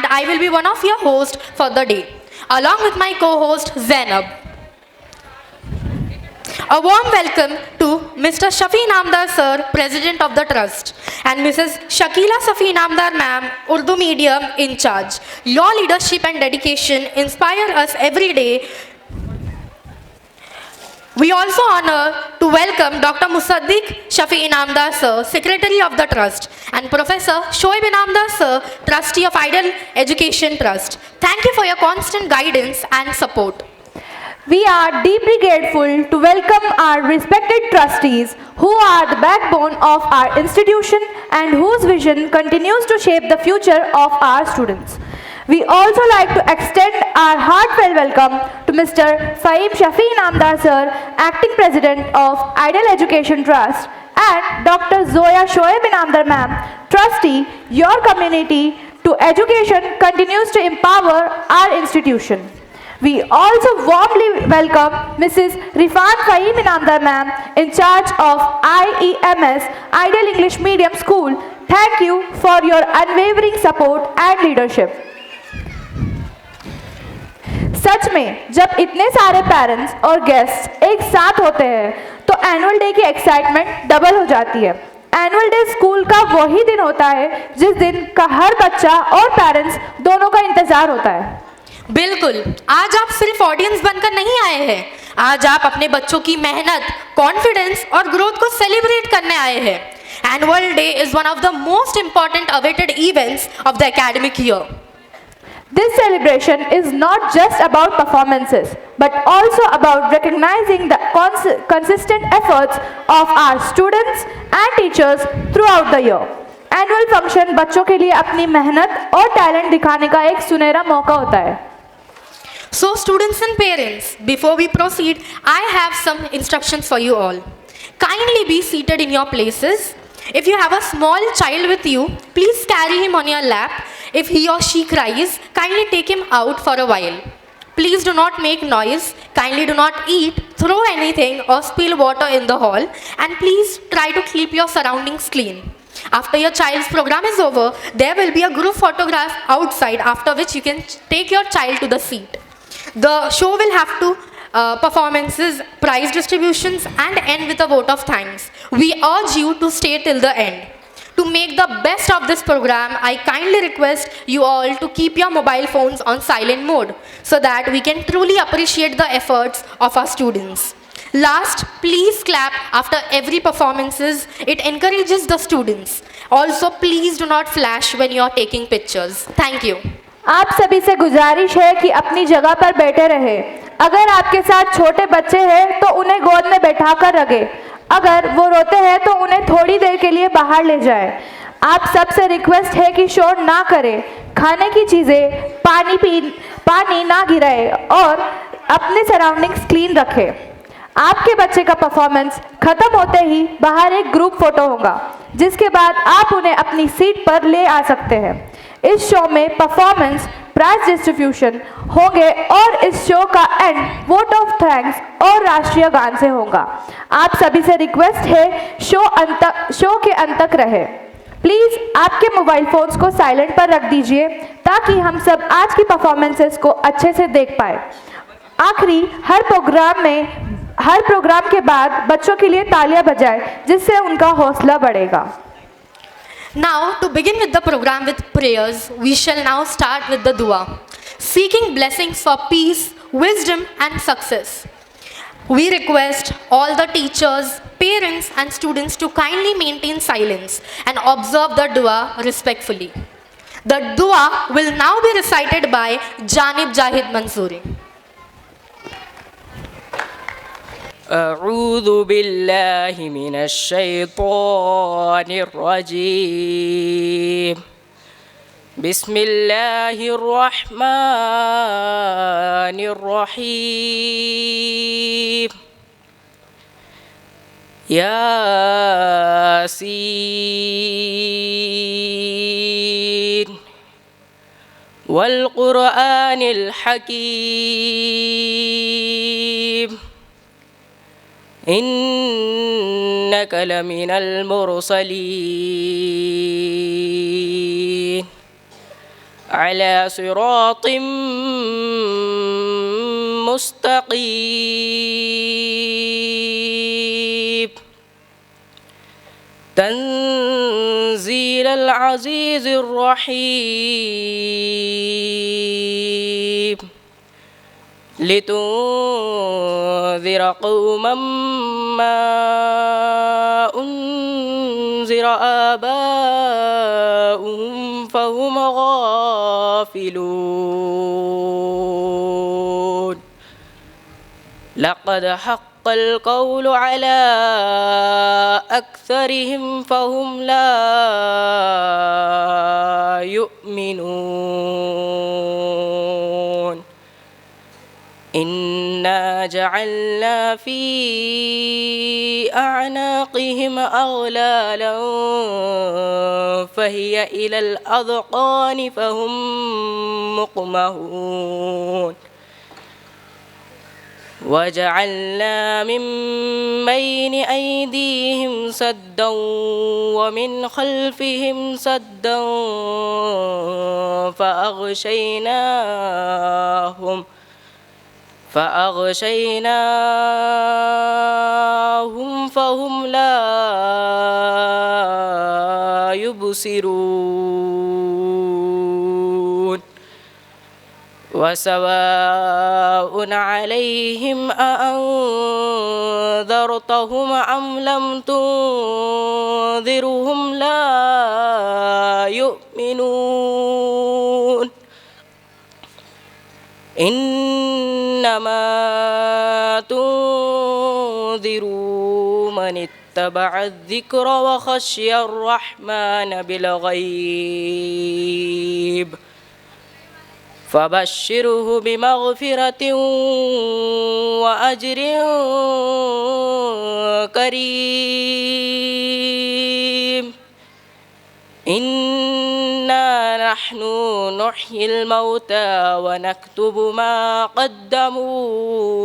and I will be one of your hosts for the day, along with my co-host Zainab. A warm welcome to Mr. Shafi Namdar Sir, President of the Trust, and Mrs. Shakila Safi Namdar Ma'am, Urdu Medium in charge. Your leadership and dedication inspire us every day. We also honor to welcome Dr. Musaddiq Shafi Inamdar Sir, Secretary of the Trust, and Professor Shoaib Inamdar Sir, Trustee of Ideal Education Trust. Thank you for your constant guidance and support. We are deeply grateful to welcome our respected trustees who are the backbone of our institution and whose vision continues to shape the future of our students. We also like to extend our heartfelt welcome to Mr. Fahim Shafi Namdar Sir, Acting President of Ideal Education Trust, and Dr. Zoya Shoaib Inamdar Ma'am, Trustee. Your community to education continues to empower our institution. We also warmly welcome Mrs. Rifan Fahim Inamdar Ma'am, in charge of IEMS, Ideal English Medium School. Thank you for your unwavering support and leadership. सच में जब इतने सारे parents और guests एक साथ होते हैं तो एनुअल डे की एक्साइटमेंट डबल हो जाती है। एनुअल डे स्कूल का वही दिन होता है जिस दिन का हर बच्चा और पेरेंट्स दोनों का इंतजार होता है। बिल्कुल, आज आप सिर्फ ऑडियंस बनकर नहीं आए हैं, आज आप अपने बच्चों की मेहनत, कॉन्फिडेंस और ग्रोथ को सेलिब्रेट करने आए हैं। Annual day is one of the most important awaited events of the academic year. This celebration is not just about performances, but also about recognizing the consistent efforts of our students and teachers throughout the year. Annual function बच्चों के लिए अपनी मेहनत और talent दिखाने का एक सुनहरा मौका होता है। So students and parents, before we proceed, I have some instructions for you all. Kindly be seated in your places. If you have a small child with you, please carry him on your lap. If he or she cries, kindly take him out for a while. Please do not make noise. Kindly do not eat, throw anything or spill water in the hall. And please try to keep your surroundings clean. After your child's program is over, there will be a group photograph outside, after which you can take your child to the seat. The show will have two performances, prize distributions, and end with a vote of thanks. We urge you to stay till the end. To make the best of this program, I kindly request you all to keep your mobile phones on silent mode so that we can truly appreciate the efforts of our students. Last, please clap after every performances. It encourages the students. Also, please do not flash when you are taking pictures. Thank you. आप सभी से गुजारिश है कि अपनी जगह पर बैठे रहे। अगर आपके साथ छोटे बच्चे हैं तो उन्हें गोद में बैठाकर रखें। अगर वो रोते हैं तो उन्हें थोड़ी देर के लिए बाहर ले जाएं। आप सबसे रिक्वेस्ट है कि शोर ना करें, खाने की चीज़ें, पानी ना गिराएं और अपने सराउंडिंग्स क्लीन रखें। आपके बच्चे का परफॉर्मेंस खत्म होते ही बाहर एक ग्रुप फोटो होगा, जिसके बाद आप उन्हें अपनी सीट पर ले आ सकते हैं। इस शो में परफॉर्मेंस, प्राइज डिस्ट्रीब्यूशन होंगे और इस शो का एंड वोट ऑफ थैंक्स और राष्ट्रीय गान से होगा। आप सभी से रिक्वेस्ट है शो के अंत तक रहे। प्लीज़ आपके मोबाइल फोन्स को साइलेंट पर रख दीजिए ताकि हम सब आज की परफॉर्मेंसेस को अच्छे से देख पाए। आखिरी हर प्रोग्राम के बाद बच्चों के लिए तालियां बजाएं, जिससे उनका हौसला बढ़ेगा। Now, to begin with the program with prayers, we shall now start with the dua, seeking blessings for peace, wisdom and success. We request all the teachers, parents and students to kindly maintain silence and observe the dua respectfully. The dua will now be recited by Janib Jahid Mansoori. أعوذ بالله من الشيطان الرجيم بسم الله الرحمن الرحيم ياسين والقرآن الحكيم إنك لمن المرسلين على صراط مستقيم تنزيل العزيز الرحيم لتنذر قوما ما أنذر آباؤهم فهم غافلون لقد حق القول على أكثرهم فهم لا يؤمنون إنا جعلنا في أعناقهم أغلالا فهي إلى الأذقان فهم مقمحون وجعلنا من بين أيديهم سدا ومن خلفهم سدا فأغشيناهم فهم لا يبصرون وسواء عليهم أأنذرتهم أم لم تنذرهم لا يؤمنون إنما تنذر من اتبع الذكر وخشي الرحمن بالغيب فبشره بمغفرة وأجر كريم إنا نحن نحيي الموتى ونكتب ما قدموا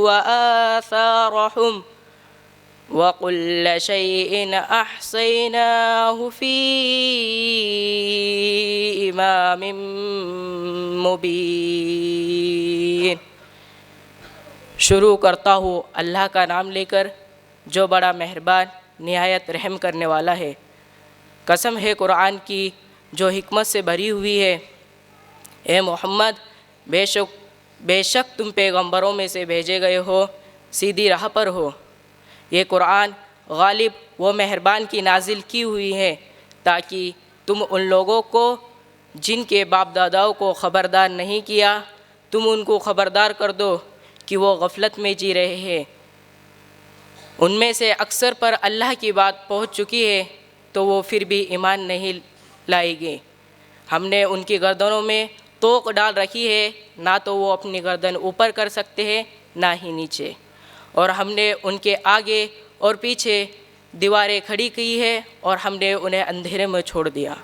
وآثارهم وكل شيء أحصيناه في إمام मुबीन। शुरू करता हूँ अल्लाह का नाम लेकर जो बड़ा मेहरबान निहायत रहम करने वाला है। कसम है कुरान की जो हिकमत से भरी हुई है। ए मोहम्मद बेशक तुम पैगंबरों में से भेजे गए हो, सीधी राह पर हो। ये कुरान गालिब व मेहरबान की नाजिल की हुई है ताकि तुम उन लोगों को जिनके बाप दादाओं को ख़बरदार नहीं किया, तुम उनको ख़बरदार कर दो कि वो गफलत में जी रहे हैं। उनमें से अक्सर पर अल्लाह की बात पहुंच चुकी है तो वो फिर भी ईमान नहीं लाएंगे। हमने उनकी गर्दनों में तोक डाल रखी है, ना तो वो अपनी गर्दन ऊपर कर सकते हैं ना ही नीचे, और हमने उनके आगे और पीछे दीवारें खड़ी की है और हमने उन्हें अंधेरे में छोड़ दिया।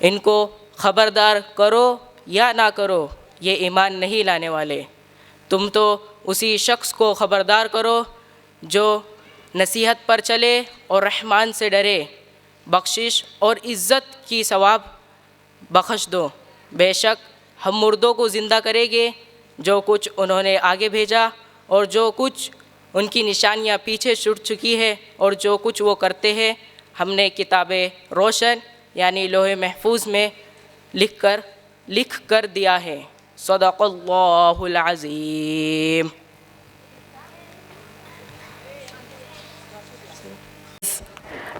इनको ख़बरदार करो या ना करो, ये ईमान नहीं लाने वाले। तुम तो उसी शख्स को ख़बरदार करो जो नसीहत पर चले और रहमान से डरे, बख्शिश और इज़्ज़त की सवाब बख्श दो। बेशक हम मुर्दों को ज़िंदा करेंगे, जो कुछ उन्होंने आगे भेजा और जो कुछ उनकी निशानियां पीछे छूट चुकी है और जो कुछ वो करते हैं हमने किताबें रोशन यानी लोहे महफूज में लिख कर दिया है। सदक़ल्लाहुल अज़ीम।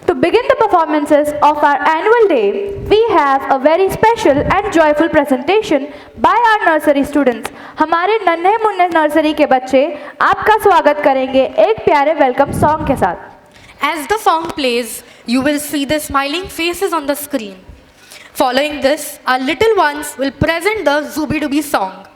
To begin the performances of our annual day, we have a very special and joyful presentation by our nursery students. हमारे नन्हे मुन्ने नर्सरी के बच्चे आपका स्वागत करेंगे एक प्यारे वेलकम सॉन्ग के साथ। As the song plays, you will see the smiling faces on the screen. Following this, our little ones will present the Zooby-Dooby song,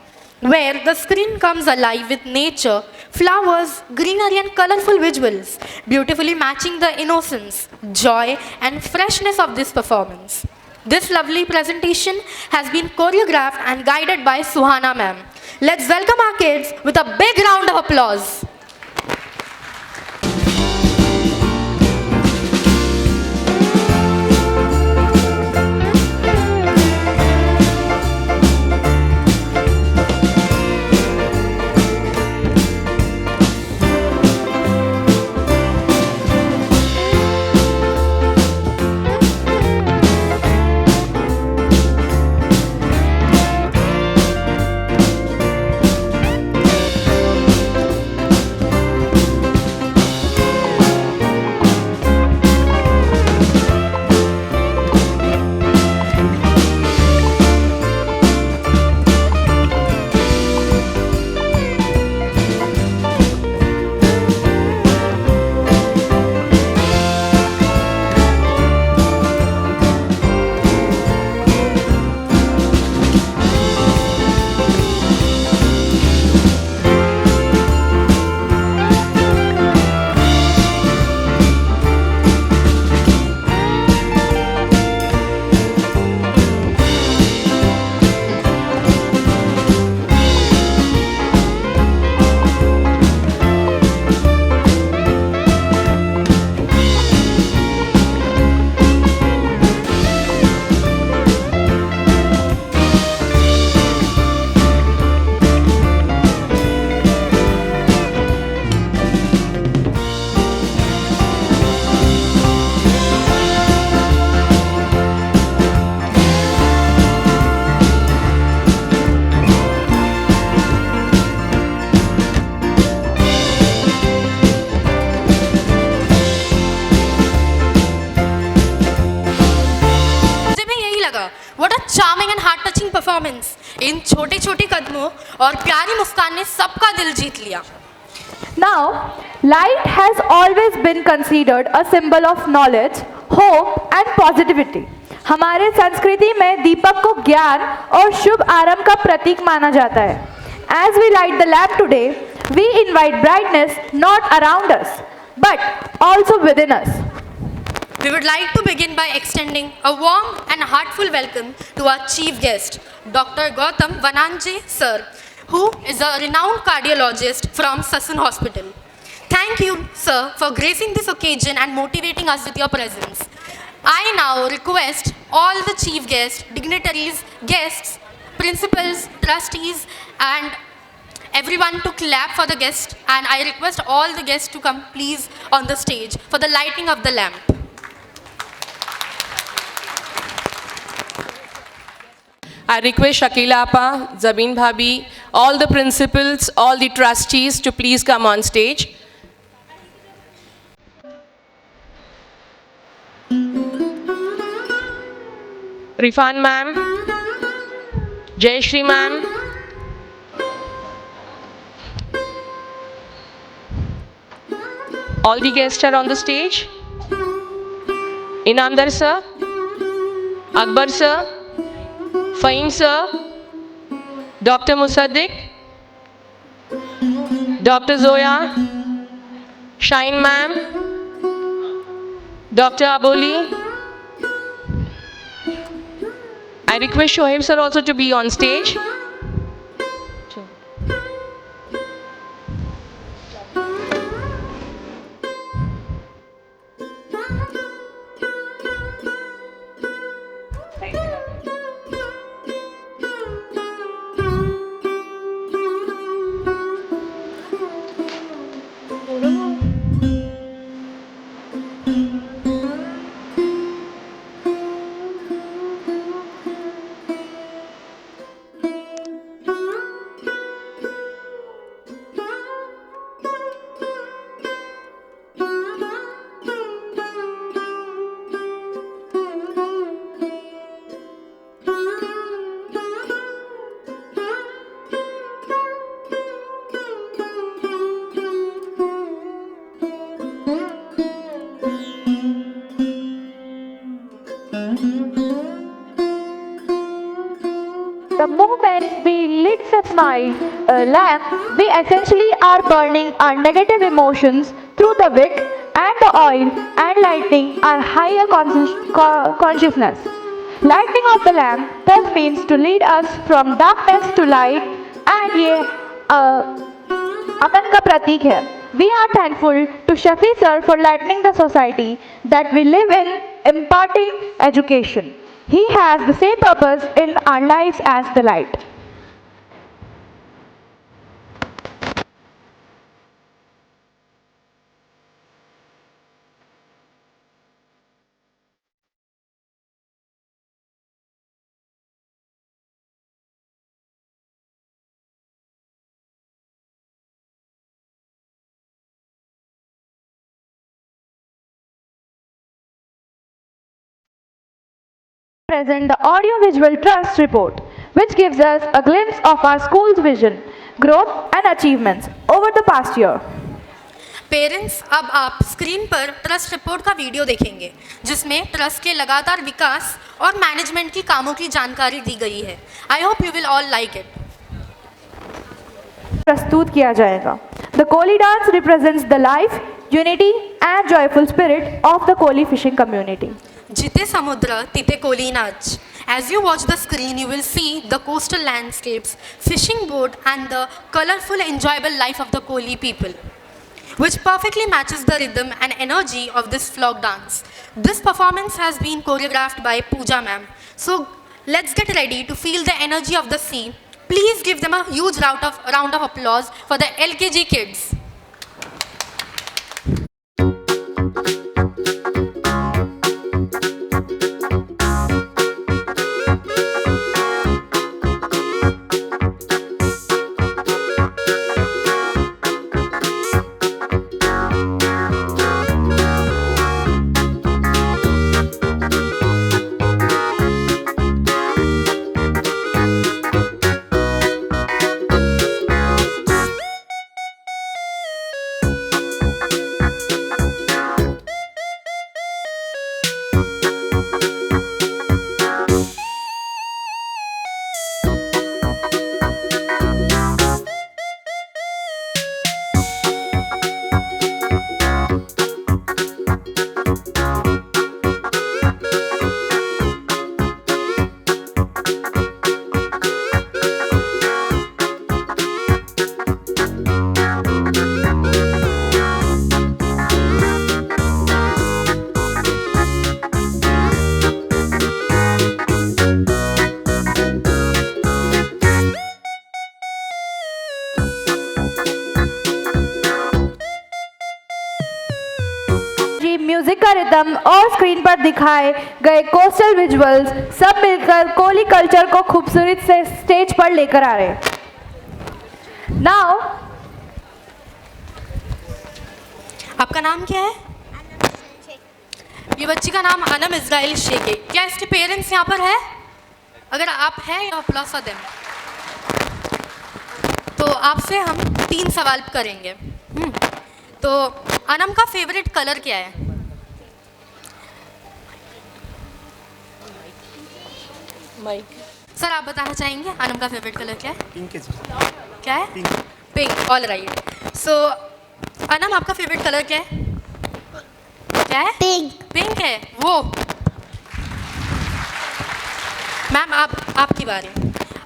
where the screen comes alive with nature, flowers, greenery and colorful visuals, beautifully matching the innocence, joy and freshness of this performance. This lovely presentation has been choreographed and guided by Suhana ma'am. Let's welcome our kids with a big round of applause. इन छोटे छोटे कदमों और प्यारी मुस्कान ने सबका दिल जीत लिया। Now, light has always been considered a symbol of knowledge, hope and positivity. हमारे संस्कृति में दीपक को ज्ञान और शुभ आरंभ का प्रतीक माना जाता है। As we light the lamp today, we invite brightness not around us, but also within us. We would like to begin by extending a warm and heartful welcome to our chief guest, Dr. Gautam Vananje sir, who is a renowned cardiologist from Sassoon Hospital. Thank you, sir, for gracing this occasion and motivating us with your presence. I now request all the chief guests, dignitaries, guests, principals, trustees, and everyone to clap for the guest, and I request all the guests to come please on the stage for the lighting of the lamp. I request Shakila Appa, Zabeen Bhabhi, all the principals, all the trustees to please come on stage. Rifan ma'am, Jayashri ma'am, all the guests are on the stage. Inamdar sir, Akbar sir, Fahim sir, Dr. Musaddiq, Dr. Zoya, Shine ma'am, Dr. Aboli. I request Shoaib sir also to be on stage. The moment we lit a smile lamp, we essentially are burning our negative emotions through the wick and the oil and lighting our higher consciousness. Lighting of the lamp thus means to lead us from darkness to light, and ये अमन का प्रतीक है. We are thankful to Shafi sir for lightening the society that we live in, imparting education. He has the same purpose in our lives as the light. Present the Audio-Visual Trust Report, which gives us a glimpse of our school's vision, growth and achievements over the past year. Parents, अब आप screen पर trust report का video देखेंगे जिसमें trust के लगातार विकास और management की कामों की जानकारी दी गई है। I hope you will all like it. प्रस्तुत किया जाएगा। The Koli dance represents the life, unity and joyful spirit of the Koli fishing community. जिते समुद्र तिते कोली नाच. As you watch the screen, you will see the coastal landscapes, fishing boat and the colorful enjoyable life of the Koli people, which perfectly matches the rhythm and energy of this folk dance. This performance has been choreographed by Pooja ma'am. So let's get ready to feel the energy of the sea. Please give them a huge round of applause for the LKG kids. Rhythm और screen पर दिखाए गए coastal visuals सब मिलकर Koli culture को खूबसूरत से stage पर लेकर आ रहे हैं। नाउ आपका नाम क्या है? ये बच्ची का नाम अनम इज़राइल शेख है। क्या इसके पेरेंट्स यहाँ पर है? अगर आप हैं तो अप्लॉज फॉर देम। तो आपसे हम 3 सवाल करेंगे। तो अनम का फेवरेट कलर क्या है? माइक। सर आप बताना चाहेंगे अनम का फेवरेट कलर क्या है? पिंक है जी। क्या है? Pink. All right. So Anam आपका फेवरेट कलर क्या है? क्या है? पिंक है वो। मैम आपकी बारी।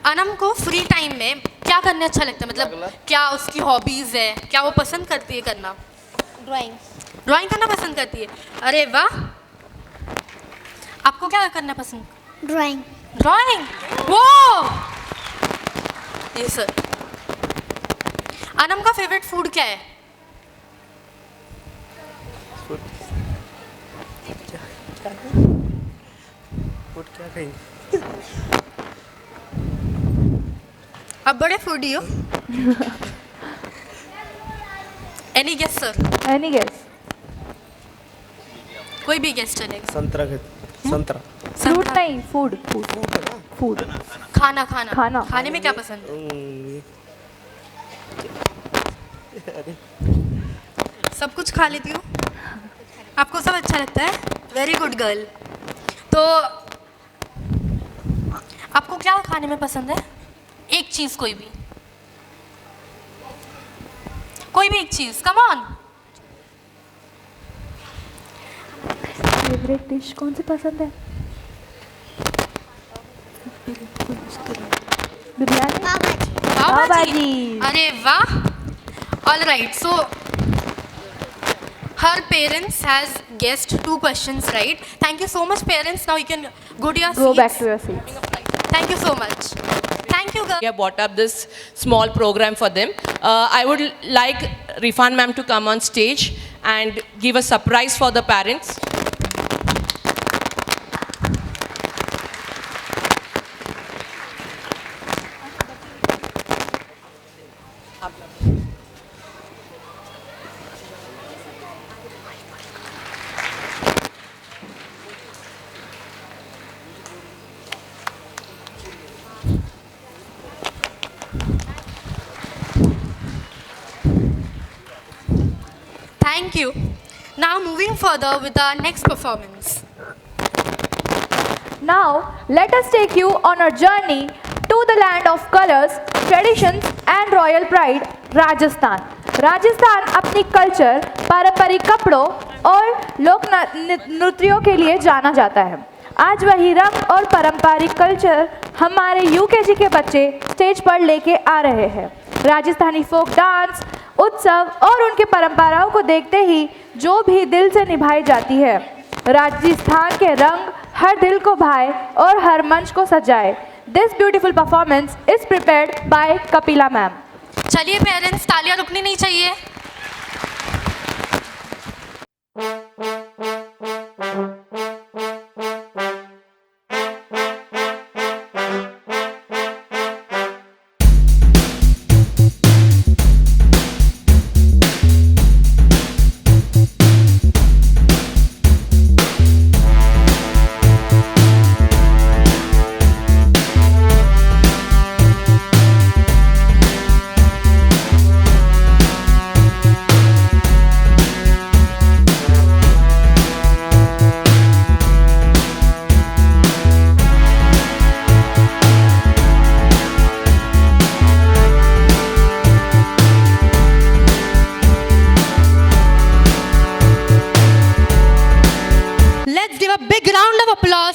अनम को फ्री टाइम में क्या करना अच्छा लगता है? मतलब क्या उसकी हॉबीज़ है? क्या वो पसंद करती है करना? ड्राइंग करना पसंद करती है। अरे वाह। आपको क्या करना पसंद? ड्राइंग। वो ये सर। अनम का फेवरेट फूड क्या है? फूड क्या कहेंगे? आप बड़े फूडी हो। Any guess sir? Any guess? कोई भी गेस चलेगा। संतरा के संतरा। फ्रूट नहीं, फूड। फूड खाना। खाना। खाने में क्या पसंद है? सब कुछ खा लेती हूँ। आपको सब अच्छा लगता है? Very good girl. तो आपको क्या खाने में पसंद है? एक चीज़ कोई भी एक चीज़। Come on. फेवरेट डिश कौन सी पसंद है? बिरयानी। पाव भाजी। अरे वाह। All right. So her parents has guessed 2 questions right. Thank you so much parents. Now you can go to your seats. Go back to your seats. Thank you so much. Thank you girl. We have brought up this small program for them. I would like Rifan ma'am to come on stage and give a surprise for the parents. Thank you. Now moving further with our next performance. Now, let us take you on a journey to the land of colors, traditions and royal pride, Rajasthan. Rajasthan अपनी culture, पारंपरिक कपड़ों और लोक नृत्यों के लिए जाना जाता है। आज वही रंग और पारंपरिक कल्चर हमारे यूकेजी के बच्चे स्टेज पर लेके आ रहे हैं। राजस्थानी फोक डांस, उत्सव और उनके परंपराओं को देखते ही जो भी दिल से निभाई जाती है। राजस्थान के रंग हर दिल को भाए और हर मंच को सजाए। This beautiful performance is prepared by Kapila ma'am. चलिए पेरेंट्स, तालियां रुकनी नहीं चाहिए।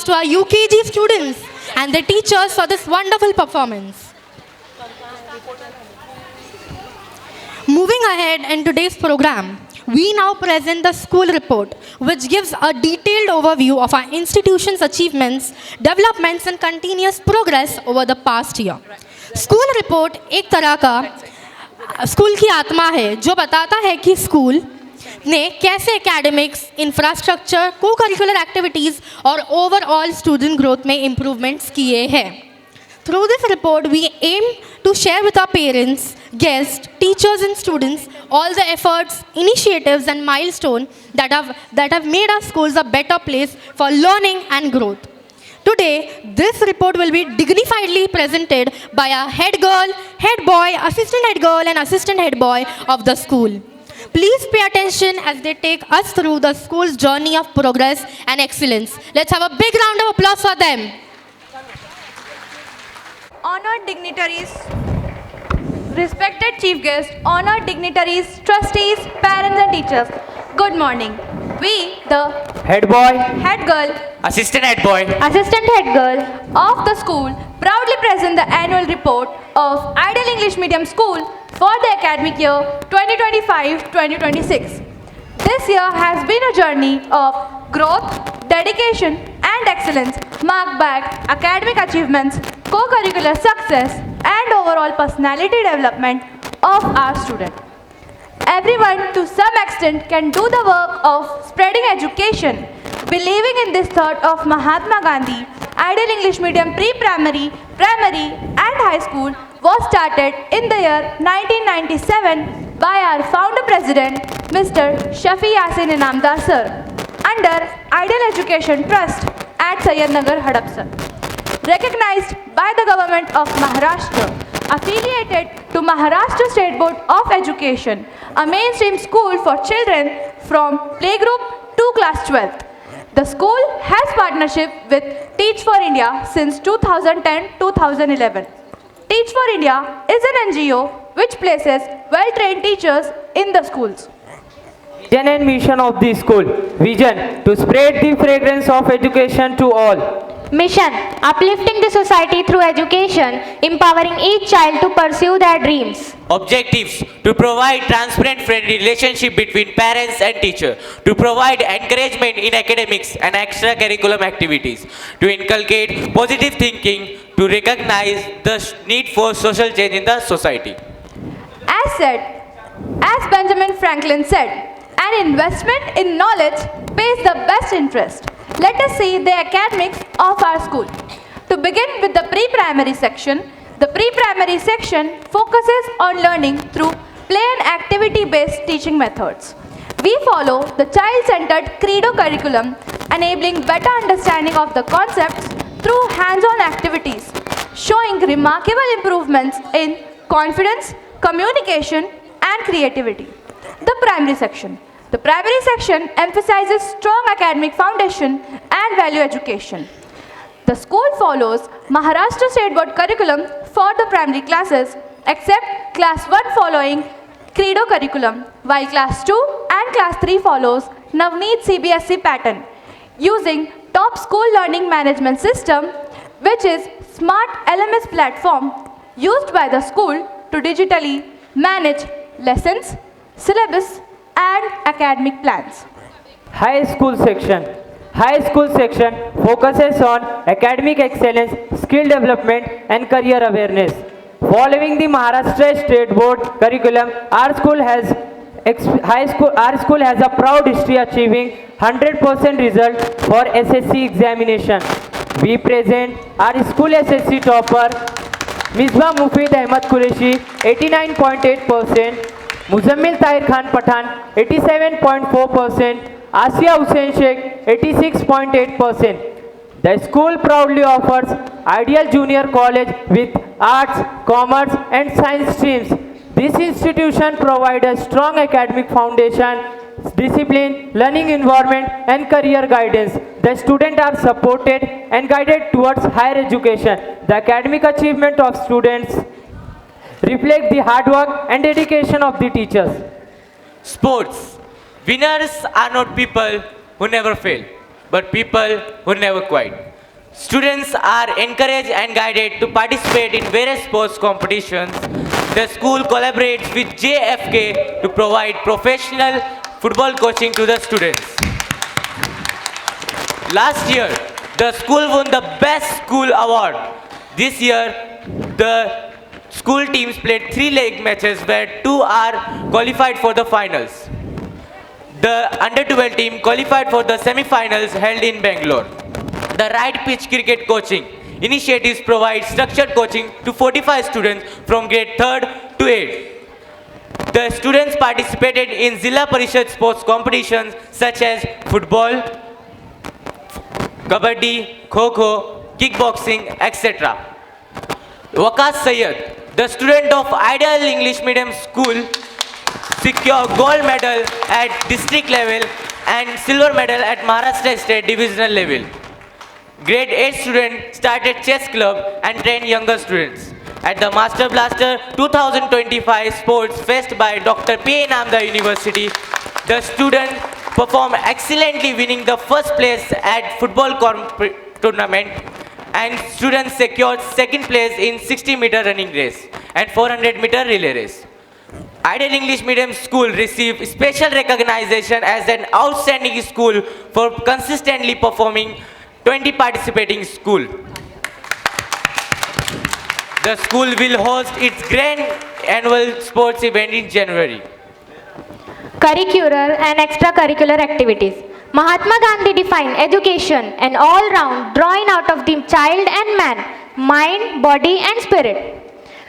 To our UKG students and their teachers for this wonderful performance. Moving ahead in today's program, we now present the school report, which gives a detailed overview of our institution's achievements, developments and continuous progress over the past year. School report एक तरह का school की आत्मा है जो बताता है कि स्कूल ने कैसे एकेडमिक्स, इंफ्रास्ट्रक्चर, को करिकुलर एक्टिविटीज़ और ओवरऑल स्टूडेंट ग्रोथ में इम्प्रूवमेंट्स किए हैं. Through this report, we aim to share with our parents, guests, teachers and students all the efforts, initiatives and milestones that have made our schools a better place for learning and growth. Today, this report will be dignifiedly presented by our head girl, head boy, assistant head girl and assistant head boy of the school. Please pay attention as they take us through the school's journey of progress and excellence. Let's have a big round of applause for them. Honored dignitaries, respected chief guests, honored dignitaries, trustees, parents and teachers, good morning. We, the head boy, head girl, assistant head boy, assistant head girl of the school proudly present the annual report of Ideal English Medium School for the academic year 2025-2026. This year has been a journey of growth, dedication and excellence marked by academic achievements, co-curricular success and overall personality development of our students. Everyone to some extent can do the work of spreading education. Believing in this thought of Mahatma Gandhi, Ideal English Medium Pre-Primary, Primary and High School was started in the year 1997 by our founder president Mr. Shafi Yasin Inamdar sir under Ideal Education Trust at Sayyadnagar, Hadapsar. Recognized by the government of Maharashtra, affiliated to Maharashtra State Board of Education, a mainstream school for children from playgroup to class 12th. The school has partnership with Teach for India since 2010-2011. Teach for India is an NGO which places well-trained teachers in the schools. vision and mission of the school. Vision, to spread the fragrance of education to all. Mission, uplifting the society through education, empowering each child to pursue their dreams. Objectives, to provide transparent friendly relationship between parents and teacher, to provide encouragement in academics and extracurricular activities, to inculcate positive thinking, to recognize the need for social change in the society. As Benjamin Franklin said, an investment in knowledge pays the best interest. Let us see the academics of our school. To begin with the pre-primary section, the pre-primary section focuses on learning through play and activity-based teaching methods. We follow the child-centered Credo curriculum, enabling better understanding of the concepts through hands-on activities, showing remarkable improvements in confidence, communication, and creativity. The primary section. The primary section emphasizes strong academic foundation and value education. The school follows Maharashtra State Board curriculum for the primary classes except class 1 following Credo curriculum, while class 2 and class 3 follows Navneet CBSE pattern using top school learning management system, which is smart LMS platform used by the school to digitally manage lessons, syllabus and academic plans. High school section. High school section focuses on academic excellence, skill development and career awareness. Following the Maharashtra State Board curriculum, our school has a proud history achieving 100% result for SSC examination. We present our school SSC topper Misbah Mufid Ahmad Qureshi 89.8%, Muzammil Tahir Khan Pathan 87.4%, Asia Hussain Sheikh 86.8%. The school proudly offers Ideal Junior College with arts, commerce and science streams. This institution provides a strong academic foundation, discipline, learning environment and career guidance. The students are supported and guided towards higher education. The academic achievement of students reflect the hard work and dedication of the teachers. Sports. Winners are not people who never fail, but people who never quit. Students are encouraged and guided to participate in various sports competitions. The school collaborates with JFK to provide professional football coaching to the students. Last year, the school won the Best School Award. This year, the school teams played 3 league matches where 2 are qualified for the finals. the under-12 team qualified for the semi-finals held in Bangalore. The Right Pitch Cricket Coaching initiatives provide structured coaching to 45 students from grade 3rd to 8th. The students participated in Zilla Parishad sports competitions such as football, kabaddi, kho-kho, kickboxing, etc. Waqas Sayyed, the student of Ideal English Medium School, secured gold medal at district level and silver medal at Maharashtra State Divisional level. Grade 8 student started chess club and trained younger students. At the Master Blaster 2025 Sports Fest by Dr. P. Namda University, the student performed excellently, winning the first place at football tournament, and students secured second place in 60-meter running race and 400-meter relay race. Ideal English Medium School received special recognition as an outstanding school for consistently performing 20 participating school. The school will host its grand annual sports event in January. Curricular and extracurricular activities. Mahatma Gandhi defined education an all-round drawing out of the child and man, mind, body and spirit.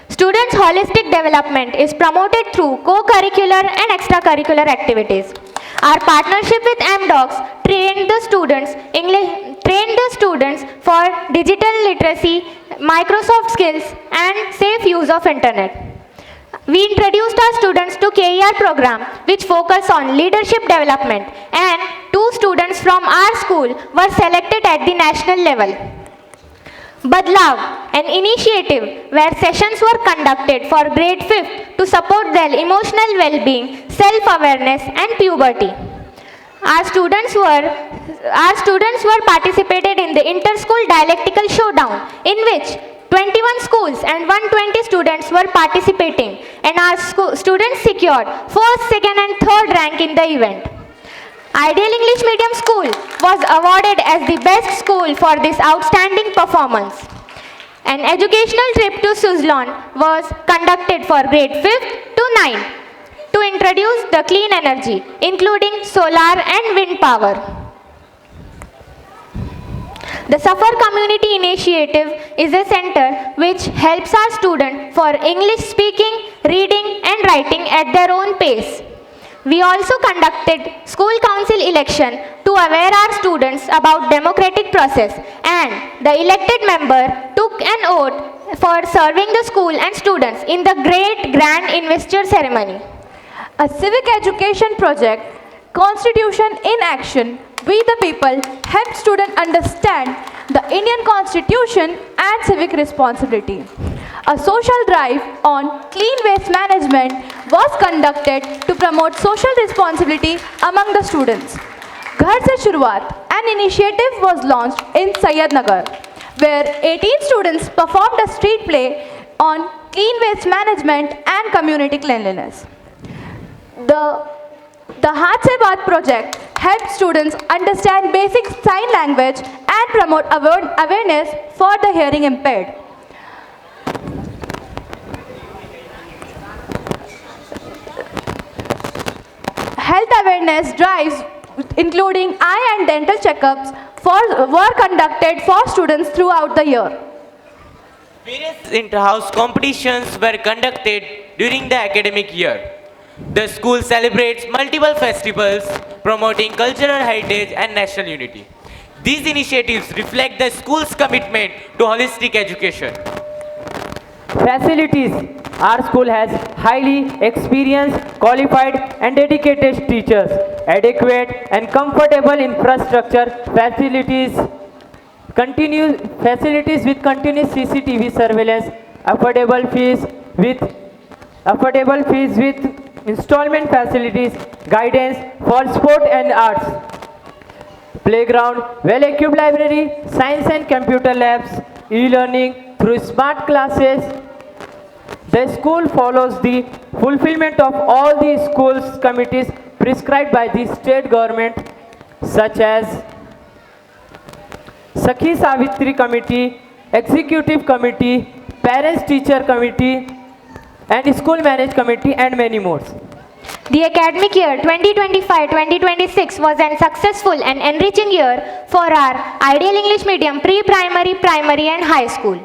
Students' holistic development is promoted through co-curricular and extracurricular activities. Our partnership with MDocs trained the students for digital literacy, Microsoft skills and safe use of internet. We introduced our students to KER program, which focus on leadership development, and 2 students from our school were selected at the national level. Badlav, an initiative where sessions were conducted for grade 5th to support their emotional well-being, self-awareness and puberty. Our students were participated in the inter-school dialectical showdown, in which 21 schools and 120 students were participating, and our students secured 1st, 2nd and 3rd rank in the event. Ideal English Medium School was awarded as the best school for this outstanding performance. An educational trip to Suzlon was conducted for grade 5th to 9th to introduce the clean energy, including solar and wind power. The Safar Community Initiative is a center which helps our students for English speaking, reading and writing at their own pace. We also conducted school council election to aware our students about democratic process, and the elected member took an oath for serving the school and students in the great grand investiture ceremony. A civic education project, Constitution in Action, We the People, help students understand the Indian Constitution and civic responsibility. A social drive on clean waste management was conducted to promote social responsibility among the students. Ghar Se Shuruaat, an initiative was launched in Syednagar, where 18 students performed a street play on clean waste management and community cleanliness. The Haath Se Baat project helps students understand basic sign language and promote awareness for the hearing impaired. Health awareness drives, including eye and dental checkups, were conducted for students throughout the year. Various inter-house competitions were conducted during the academic year. The school celebrates multiple festivals promoting cultural heritage and national unity. These initiatives reflect the school's commitment to holistic education. Facilities. Our school has highly experienced, qualified and dedicated teachers, adequate and comfortable infrastructure, facilities with continuous CCTV surveillance, affordable fees with installment facilities, guidance for sport and arts, playground, well-equipped library, science and computer labs, e-learning through smart classes. The school follows the fulfillment of all the school's committees prescribed by the state government, such as Sakhi Savitri Committee, Executive Committee, Parents Teacher Committee, and School Management Committee, and many more. The academic year 2025-2026 was a successful and enriching year for our Ideal English Medium pre-primary, primary and high school.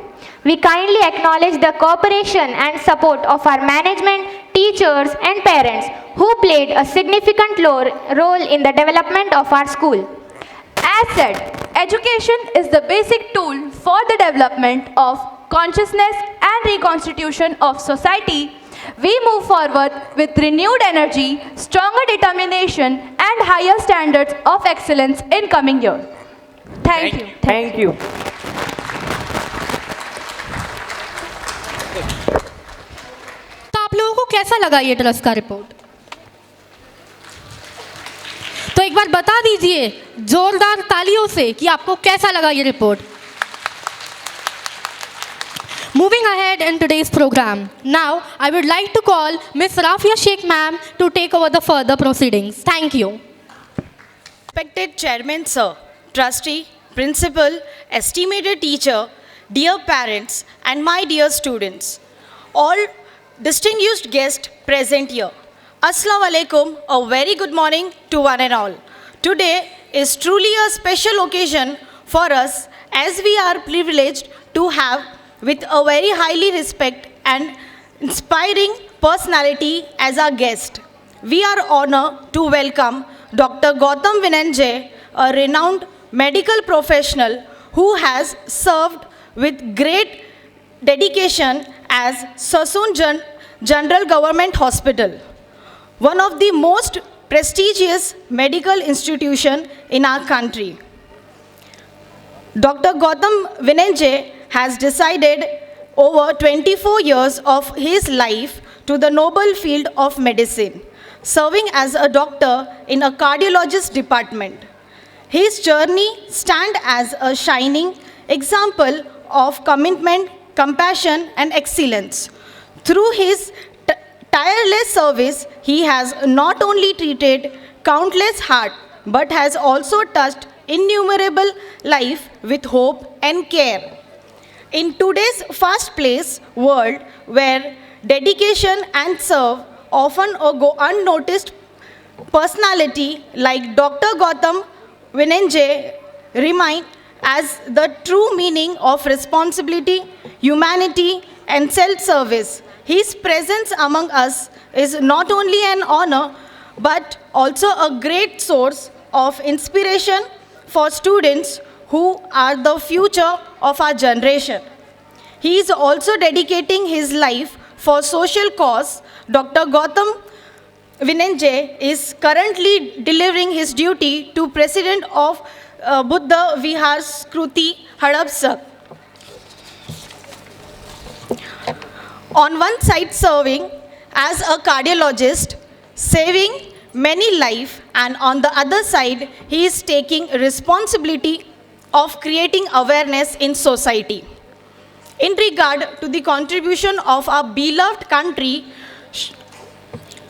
We kindly acknowledge the cooperation and support of our management, teachers and parents who played a significant role in the development of our school. As said, education is the basic tool for the development of consciousness and reconstitution of society. We move forward with renewed energy, stronger determination and higher standards of excellence in coming year. Thank you. Thank you. तो आप लोगों को कैसा लगा ये trust का report? तो एक बार बता दीजिए जोरदार तालियों से कि आपको कैसा लगा ये report. Moving ahead in today's program, now I would like to call Miss Rafia Sheikh ma'am to take over the further proceedings. Thank you. Respected Chairman Sir, Trustee, Principal, estimated teacher, dear parents and my dear students, all distinguished guests present here. Assalamu alaikum, a very good morning to one and all. Today is truly a special occasion for us as we are privileged to have with a very highly respect and inspiring personality as our guest. We are honored to welcome Dr. Gautam Vinenjay, a renowned medical professional who has served with great dedication as Sassoon General Government Hospital, one of the most prestigious medical institutions in our country. Dr. Gautam Vinenjay has decided over 24 years of his life to the noble field of medicine, serving as a doctor in a cardiologist department. His journey stands as a shining example of commitment, compassion, and excellence. Through his tireless service, he has not only treated countless hearts, but has also touched innumerable lives with hope and care. In today's fast-paced world, where dedication and serve often go unnoticed, personality like Dr. Gautam Vinenjay remind as the true meaning of responsibility, humanity, and self-service. His presence among us is not only an honor, but also a great source of inspiration for students who are the future of our generation. He is also dedicating his life for social cause. Dr. Gautam Vinenjay is currently delivering his duty to President of Buddha Vihar Skruti Hadapsak. On one side serving as a cardiologist, saving many lives, and on the other side, he is taking responsibility of creating awareness in society. In regard to the contribution of our beloved country,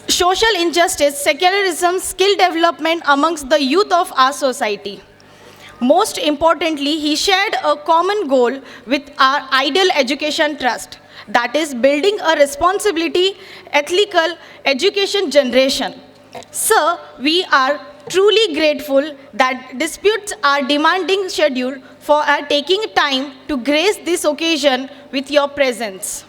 social injustice, secularism, skill development amongst the youth of our society. Most importantly, he shared a common goal with our Ideal Education Trust, that is building a responsibility, ethical education generation. Sir, we are truly grateful that disputes are demanding schedule for taking time to grace this occasion with your presence.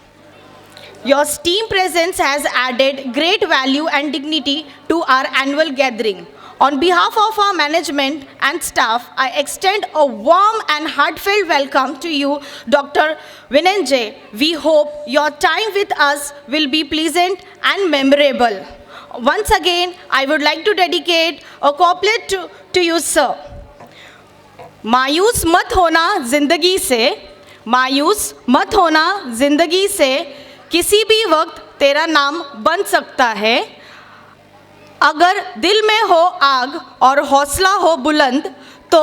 Your steam presence has added great value and dignity to our annual gathering. On behalf of our management and staff, I extend a warm and heartfelt welcome to you, Dr. Vinenjay. We hope your time with us will be pleasant and memorable. Once again, I would like to dedicate a couplet to you, sir. मायूस मत होना जिंदगी से, मायूस मत होना जिंदगी से, किसी भी वक्त तेरा नाम बन सकता है. अगर दिल में हो आग और हौसला हो बुलंद, तो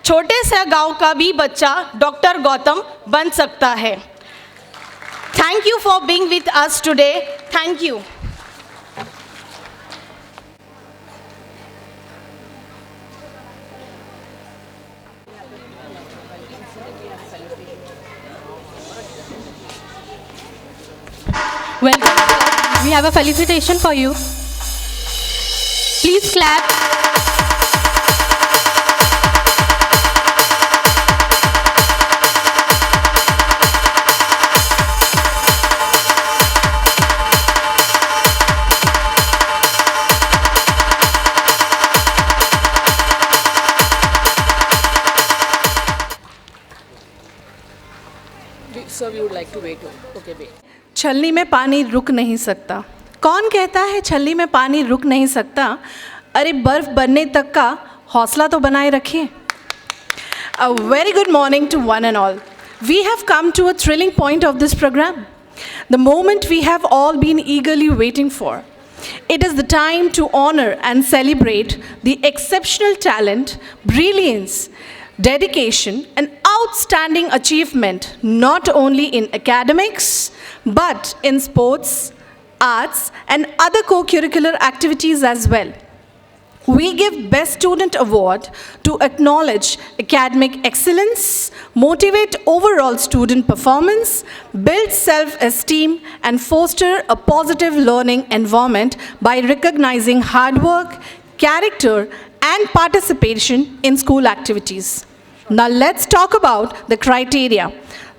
छोटे से गांव का भी बच्चा डॉक्टर गौतम बन सकता है. Thank you for being with us today. Thank you. Welcome. We have a felicitation for you. Please clap. Sir, we would like to wait. Okay, wait. छलनी में पानी रुक नहीं सकता। कौन कहता है छलनी में पानी रुक नहीं सकता? अरे बर्फ बनने तक का हौसला तो बनाए रखिए। A very good morning to one and all. We have come to a thrilling point of this program, the moment we have all been eagerly waiting for. It is the time to honor and celebrate the exceptional talent, brilliance, dedication, and outstanding achievement not only in academics but in sports, arts, and other co-curricular activities as well. We give Best Student Award to acknowledge academic excellence, motivate overall student performance, build self-esteem, and foster a positive learning environment by recognizing hard work, character, and participation in school activities. Now let's talk about the criteria.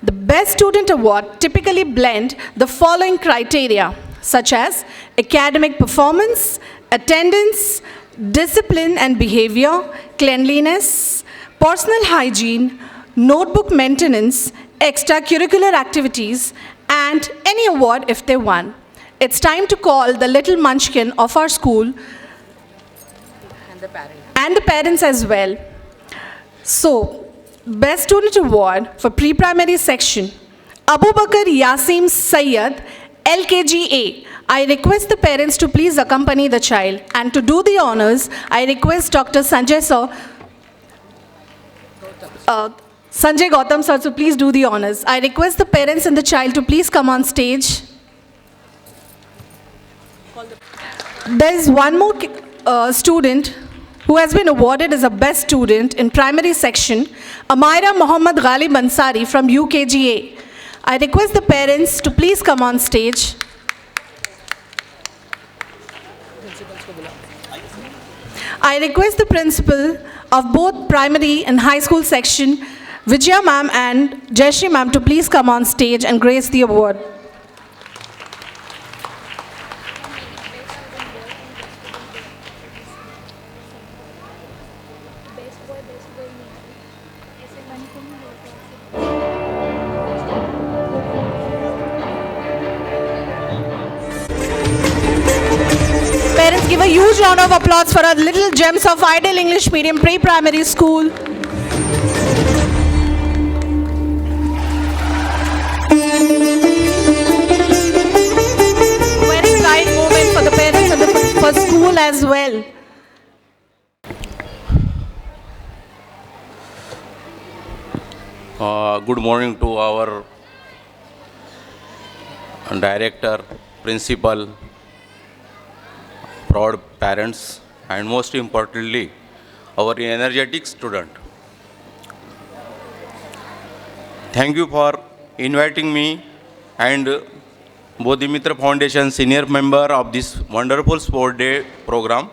The Best Student Award typically blend the following criteria, such as academic performance, attendance, discipline and behavior, cleanliness, personal hygiene, notebook maintenance, extracurricular activities, and any award if they won. It's time to call the little munchkin of our school and the parents as well. So, Best Student Award for Pre-Primary Section, Abu Bakr Yasim Sayyad, LKGA. I request the parents to please accompany the child, and to do the honors, I request Dr. Sanjay Gautam sir to please do the honors. I request the parents and the child to please come on stage. There is one more student who has been awarded as a best student in primary section, Amira Muhammad Ghalib Ansari from UKGA. I request the parents to please come on stage. I request the principal of both primary and high school section, Vijaya ma'am and Jayashree ma'am, to please come on stage and grace the award. Parents, give a huge round of applause for our little gems of Ideal English Medium Pre-Primary School. Very pride moment for the parents and for school as well. Good morning to our director, principal, proud parents, and most importantly, our energetic student. Thank you for inviting me and Bodhimitra Foundation senior member of this wonderful Sport Day program.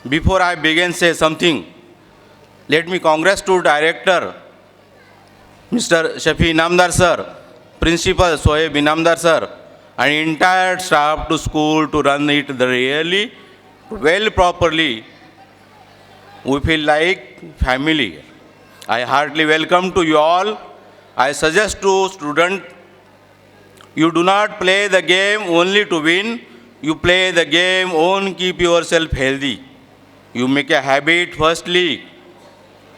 Before I begin say something, let me congratulate director Mr. Shafi Inamdar sir, principal Soeb Inamdar sir, and entire staff to school to run it really well properly. We feel like family. I heartily welcome to you all. I suggest to students, you do not play the game only to win. You play the game only keep yourself healthy. You make a habit firstly.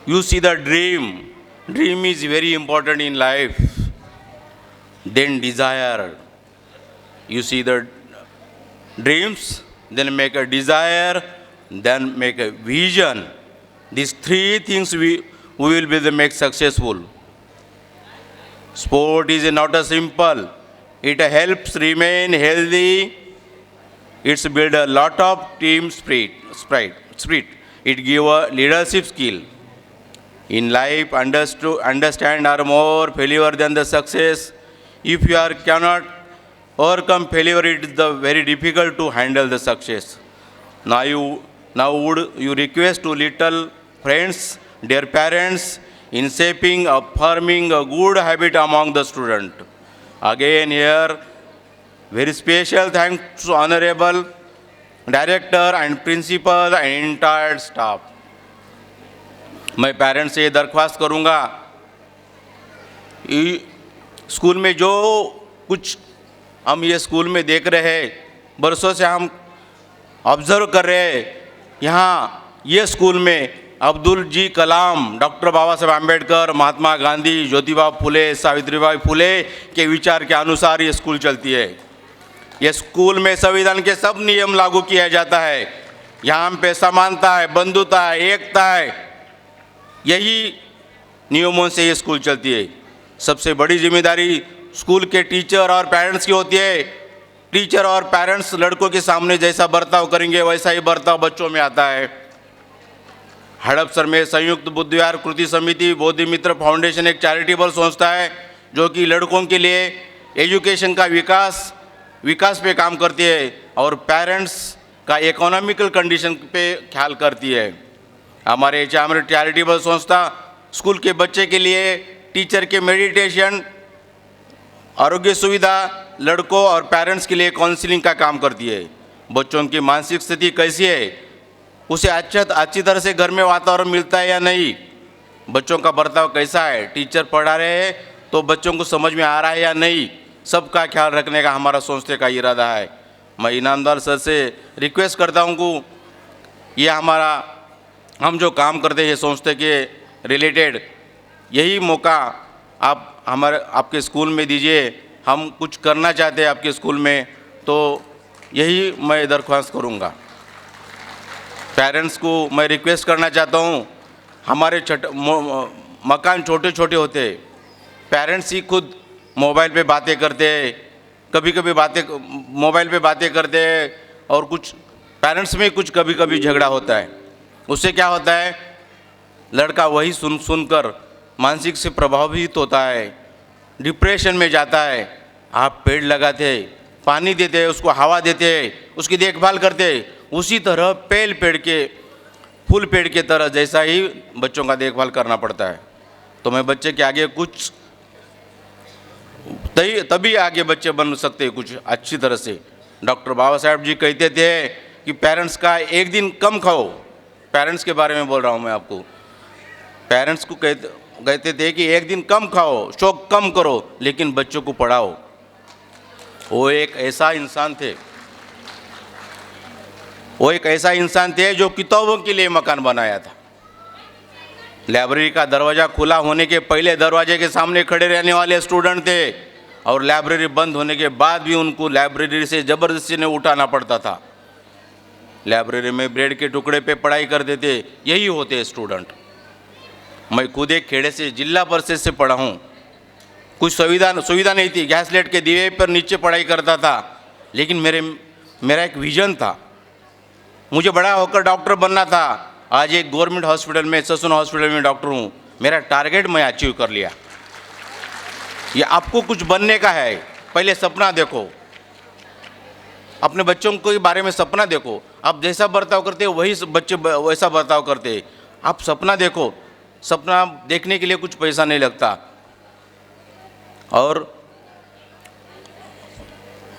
You see the dream. Dream is very important in life. Then desire. You see the dreams, then make a desire, then make a vision. These three things we will be the make successful. Sport is not a simple. It helps remain healthy. It's build a lot of team spirit. It give a leadership skill. In life, understand are more failure than the success. If you cannot overcome failure, it is very difficult to handle the success. Now would you request to little friends, dear parents, in shaping, affirming a good habit among the student. Again here, very special thanks to Honorable Director and Principal and entire staff. मैं parents से ये दरख्वास्त करूँगा, school में जो कुछ हम ये स्कूल में देख रहे हैं, बरसों से हम ऑब्ज़र्व कर रहे हैं, यहाँ ये स्कूल में अब्दुल जी कलाम, डॉक्टर बाबा साहब आम्बेडकर, महात्मा गांधी, ज्योतिबा फुले, सावित्रीबाई फुले के विचार के अनुसार ये स्कूल चलती है। ये स्कूल में संविधान के सब नियम लागू किया जाता है। यहाँ पे समानता है, बंधुता है, एकता है, यही नियमों से ये स्कूल चलती है। सबसे बड़ी जिम्मेदारी स्कूल के टीचर और पेरेंट्स की होती है। टीचर और पेरेंट्स लड़कों के सामने जैसा बर्ताव करेंगे वैसा ही बर्ताव बच्चों में आता है। हड़पसर में संयुक्त बुद्ध विहार कृति समिति बोधि मित्र फाउंडेशन एक चैरिटेबल संस्था है जो कि लड़कों के लिए एजुकेशन का विकास पे काम करती है और पेरेंट्स का इकोनॉमिकल कंडीशन पे ख्याल करती है। हमारे चैरिटेबल संस्था स्कूल के बच्चे के लिए टीचर के मेडिटेशन, आरोग्य सुविधा, लड़कों और पेरेंट्स के लिए काउंसलिंग का काम करती है। बच्चों की मानसिक स्थिति कैसी है, उसे अच्छी तरह से घर में वातावरण मिलता है या नहीं, बच्चों का बर्ताव कैसा है, टीचर पढ़ा रहे हैं तो बच्चों को समझ में आ रहा है या नहीं, सबका ख्याल रखने का हमारा संस्थे का इरादा है। मैं इनामदार सर से रिक्वेस्ट करता हूँ कि ये हम जो काम करते हैं संस्थे के रिलेटेड, यही मौका आप आपके स्कूल में दीजिए। हम कुछ करना चाहते हैं आपके स्कूल में, तो यही मैं दरख्वास्त करूँगा। पेरेंट्स को मैं रिक्वेस्ट करना चाहता हूँ, हमारे मकान छोटे छोटे होते, पेरेंट्स ही खुद मोबाइल पे बातें करते हैं, कभी मोबाइल पे बातें करते हैं और कुछ पेरेंट्स में कुछ कभी झगड़ा होता है। उससे क्या होता है, लड़का वही सुनकर मानसिक से प्रभावित होता है, डिप्रेशन में जाता है। आप पेड़ लगाते, पानी देते, उसको हवा देते, उसकी देखभाल करते, उसी तरह फूल पेड़ के तरह जैसा ही बच्चों का देखभाल करना पड़ता है। तो मैं बच्चे के आगे कुछ तभी आगे बच्चे बन सकते हैं कुछ अच्छी तरह से। डॉक्टर बाबा साहब जी कहते थे कि पेरेंट्स का एक दिन कम खाओ, पेरेंट्स के बारे में बोल रहा हूँ मैं आपको। पेरेंट्स को कहते थे कि एक दिन कम खाओ, शौक कम करो, लेकिन बच्चों को पढ़ाओ। वो एक ऐसा इंसान थे जो किताबों के लिए मकान बनाया था। लाइब्रेरी का दरवाज़ा खुला होने के पहले दरवाजे के सामने खड़े रहने वाले स्टूडेंट थे और लाइब्रेरी बंद होने के बाद भी उनको लाइब्रेरी से ज़बरदस्ती ने उठाना पड़ता था। लाइब्रेरी में ब्रेड के टुकड़े पे पढ़ाई करते थे, यही होते स्टूडेंट। मैं खुद एक खेड़े से जिला परिषद से पढ़ा हूँ। कुछ सुविधा नहीं थी, गैस लाइट के दिए पर नीचे पढ़ाई करता था, लेकिन मेरा एक विजन था, मुझे बड़ा होकर डॉक्टर बनना था। आज एक गवर्नमेंट हॉस्पिटल में, ससुन हॉस्पिटल में डॉक्टर हूँ। मेरा टारगेट मैं अचीव कर लिया। ये आपको कुछ बनने का है, पहले सपना देखो, अपने बच्चों के बारे में सपना देखो। आप जैसा बर्ताव करते हो वही बच्चे वैसा बर्ताव करते हैं। आप सपना देखो, सपना देखने के लिए कुछ पैसा नहीं लगता। और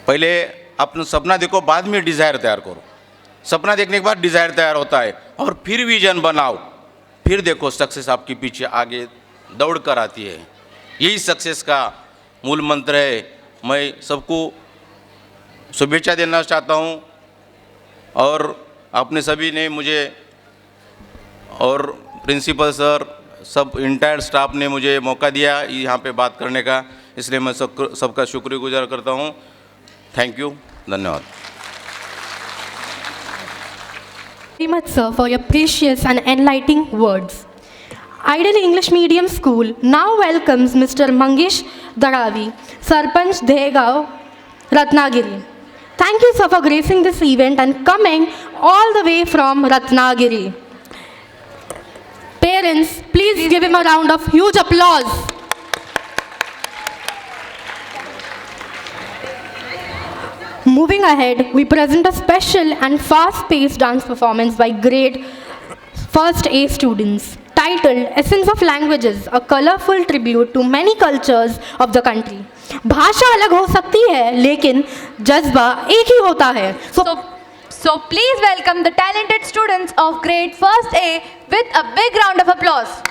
पहले अपना सपना देखो, बाद में डिज़ायर तैयार करो। सपना देखने के बाद डिज़ायर तैयार होता है और फिर विजन बनाओ, फिर देखो सक्सेस आपके पीछे आगे दौड़ कर आती है। यही सक्सेस का मूल मंत्र है। मैं सबको शुभेच्छा देना चाहता हूँ और आपने सभी ने मुझे और प्रिंसिपल सर, सब इंटायर स्टाफ ने मुझे मौका दिया यहाँ पे बात करने का, इसलिए मैं सबका शुक्रगुजार करता हूँ। थैंक यू, धन्यवाद। Very much, sir, for your precious and enlightening words. Ideal English Medium School now welcomes Mr. Mangesh Daravi, Sarpanch Degaon, Ratnagiri. Thank you, sir, for gracing this event and coming all the way from Ratnagiri. Parents, please give him a round of huge applause. Moving ahead, we present a special and fast-paced dance performance by grade first A students titled Essence of Languages, a colorful tribute to many cultures of the country. भाषा अलग हो सकती है, लेकिन जज्बा एक ही होता है. So please welcome the talented students of grade first A with a big round of applause.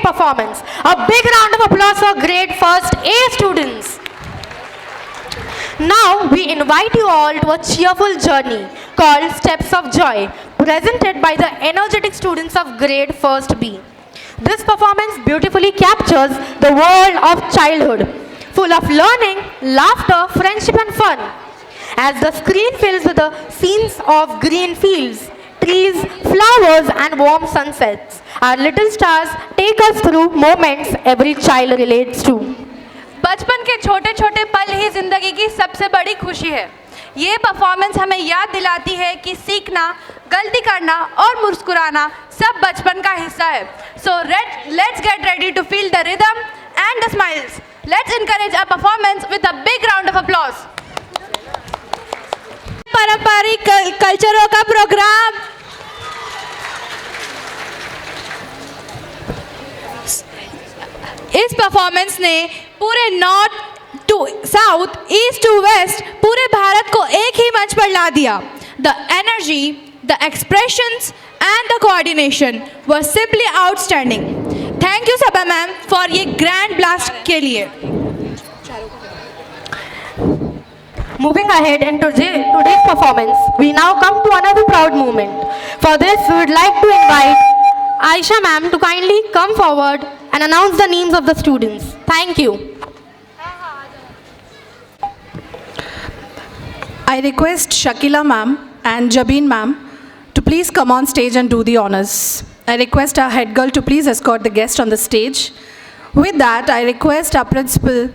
Performance. A big round of applause for grade first A students. Now we invite you all to a cheerful journey called Steps of Joy, presented by the energetic students of grade first B. This performance beautifully captures the world of childhood, full of learning, laughter, friendship and fun. As the screen fills with the scenes of green fields, trees, flowers and warm sunsets, our little stars take us through moments every child relates to. बचपन के छोटे छोटे पल ही जिंदगी की सबसे बड़ी खुशी है. ये परफॉर्मेंस हमें याद दिलाती है कि सीखना, गलती करना और मुस्कुराना सब बचपन का हिस्सा है. So let's get ready to feel the rhythm and the smiles. Let's encourage our performance with a big round of applause. पारंपरिक कल्चरों का प्रोग्राम इस परफॉर्मेंस ने पूरे north to south, east to west पूरे भारत को एक ही मंच पर ला दिया. The energy, the expressions and the coordination were simply outstanding. Thank you Saba ma'am for ये ग्रैंड ब्लास्ट के लिए. Moving ahead in today's performance, we now come to another proud moment. For this, we would like to invite Aisha ma'am to kindly come forward and announce the names of the students. Thank you. I request Shakila ma'am and Jabin ma'am to please come on stage and do the honors. I request our head girl to please escort the guest on the stage. With that, I request our principal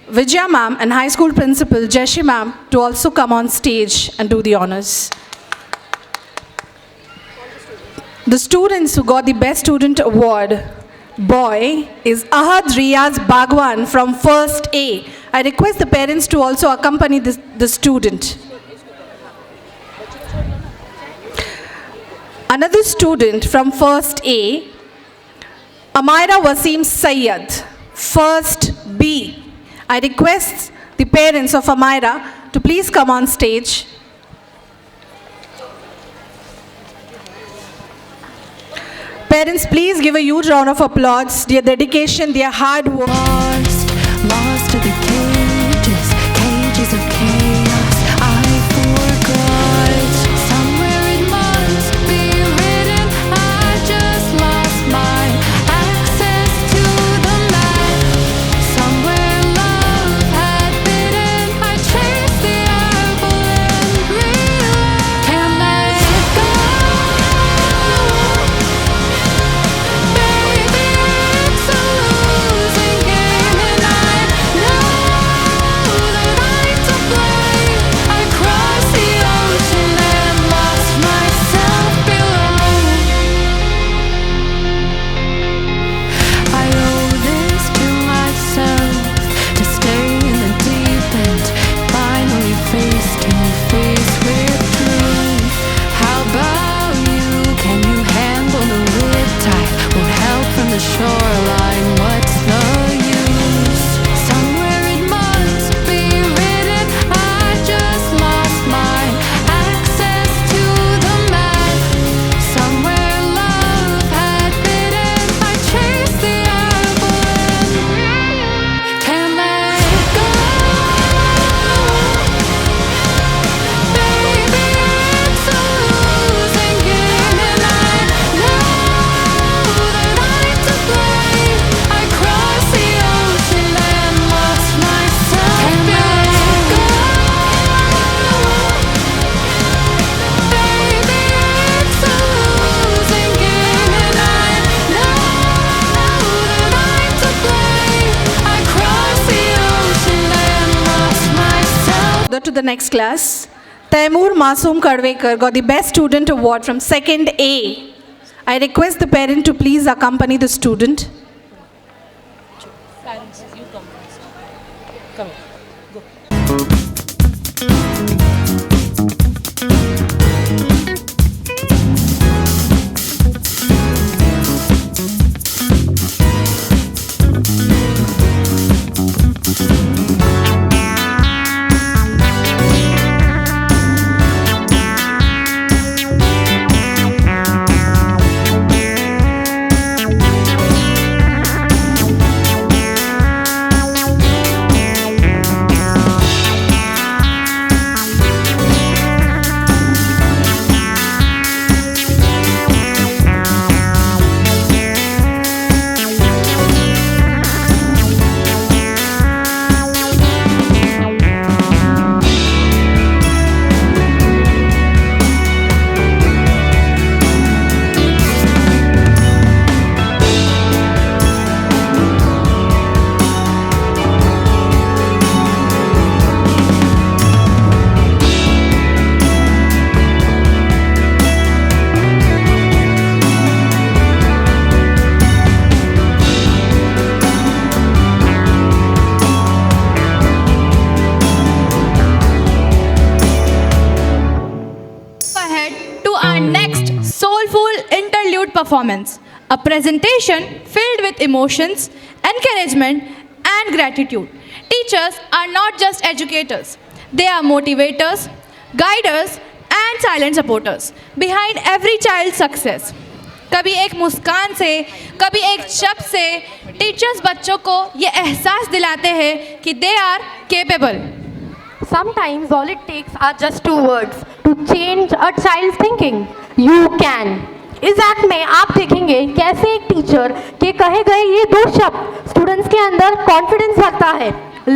Vijaya ma'am and high school principal Jeshi ma'am to also come on stage and do the honors. The students who got the Best Student Award, boy, is Ahad Riyaz Bhagwan from First A. I request the parents to also accompany the student. Another student from First A, Amira Wasim Sayyad, First B. I request the parents of Amira to please come on stage. Parents, please give a huge round of applause. Their dedication, their hard work. Lost to the cages, cages of chaos. I forgot. Somewhere it must be written. I just lost my access to the night. Somewhere love had bidden. I chased the apple and realized can't let it go. Baby, it's a losing game, and I know. to the next class. Taimur Masoom Kadvekar got the Best Student Award from 2nd A. I request the parent to please accompany the student. Parents, you come first. Come here. Ahead to our next soulful interlude performance, a presentation filled with emotions, encouragement, and gratitude. Teachers are not just educators, they are motivators, guiders, and silent supporters behind every child's success. कभी एक मुस्कान से, कभी एक शब्द से teachers बच्चों को ये एहसास दिलाते हैं कि they are capable. Sometimes all it takes are just two words to change a child's thinking. You can. इस एक्ट में आप देखेंगे कैसे एक टीचर के कहे गए ये दो शब्द स्टूडेंट्स के अंदर कॉन्फिडेंस भरता है.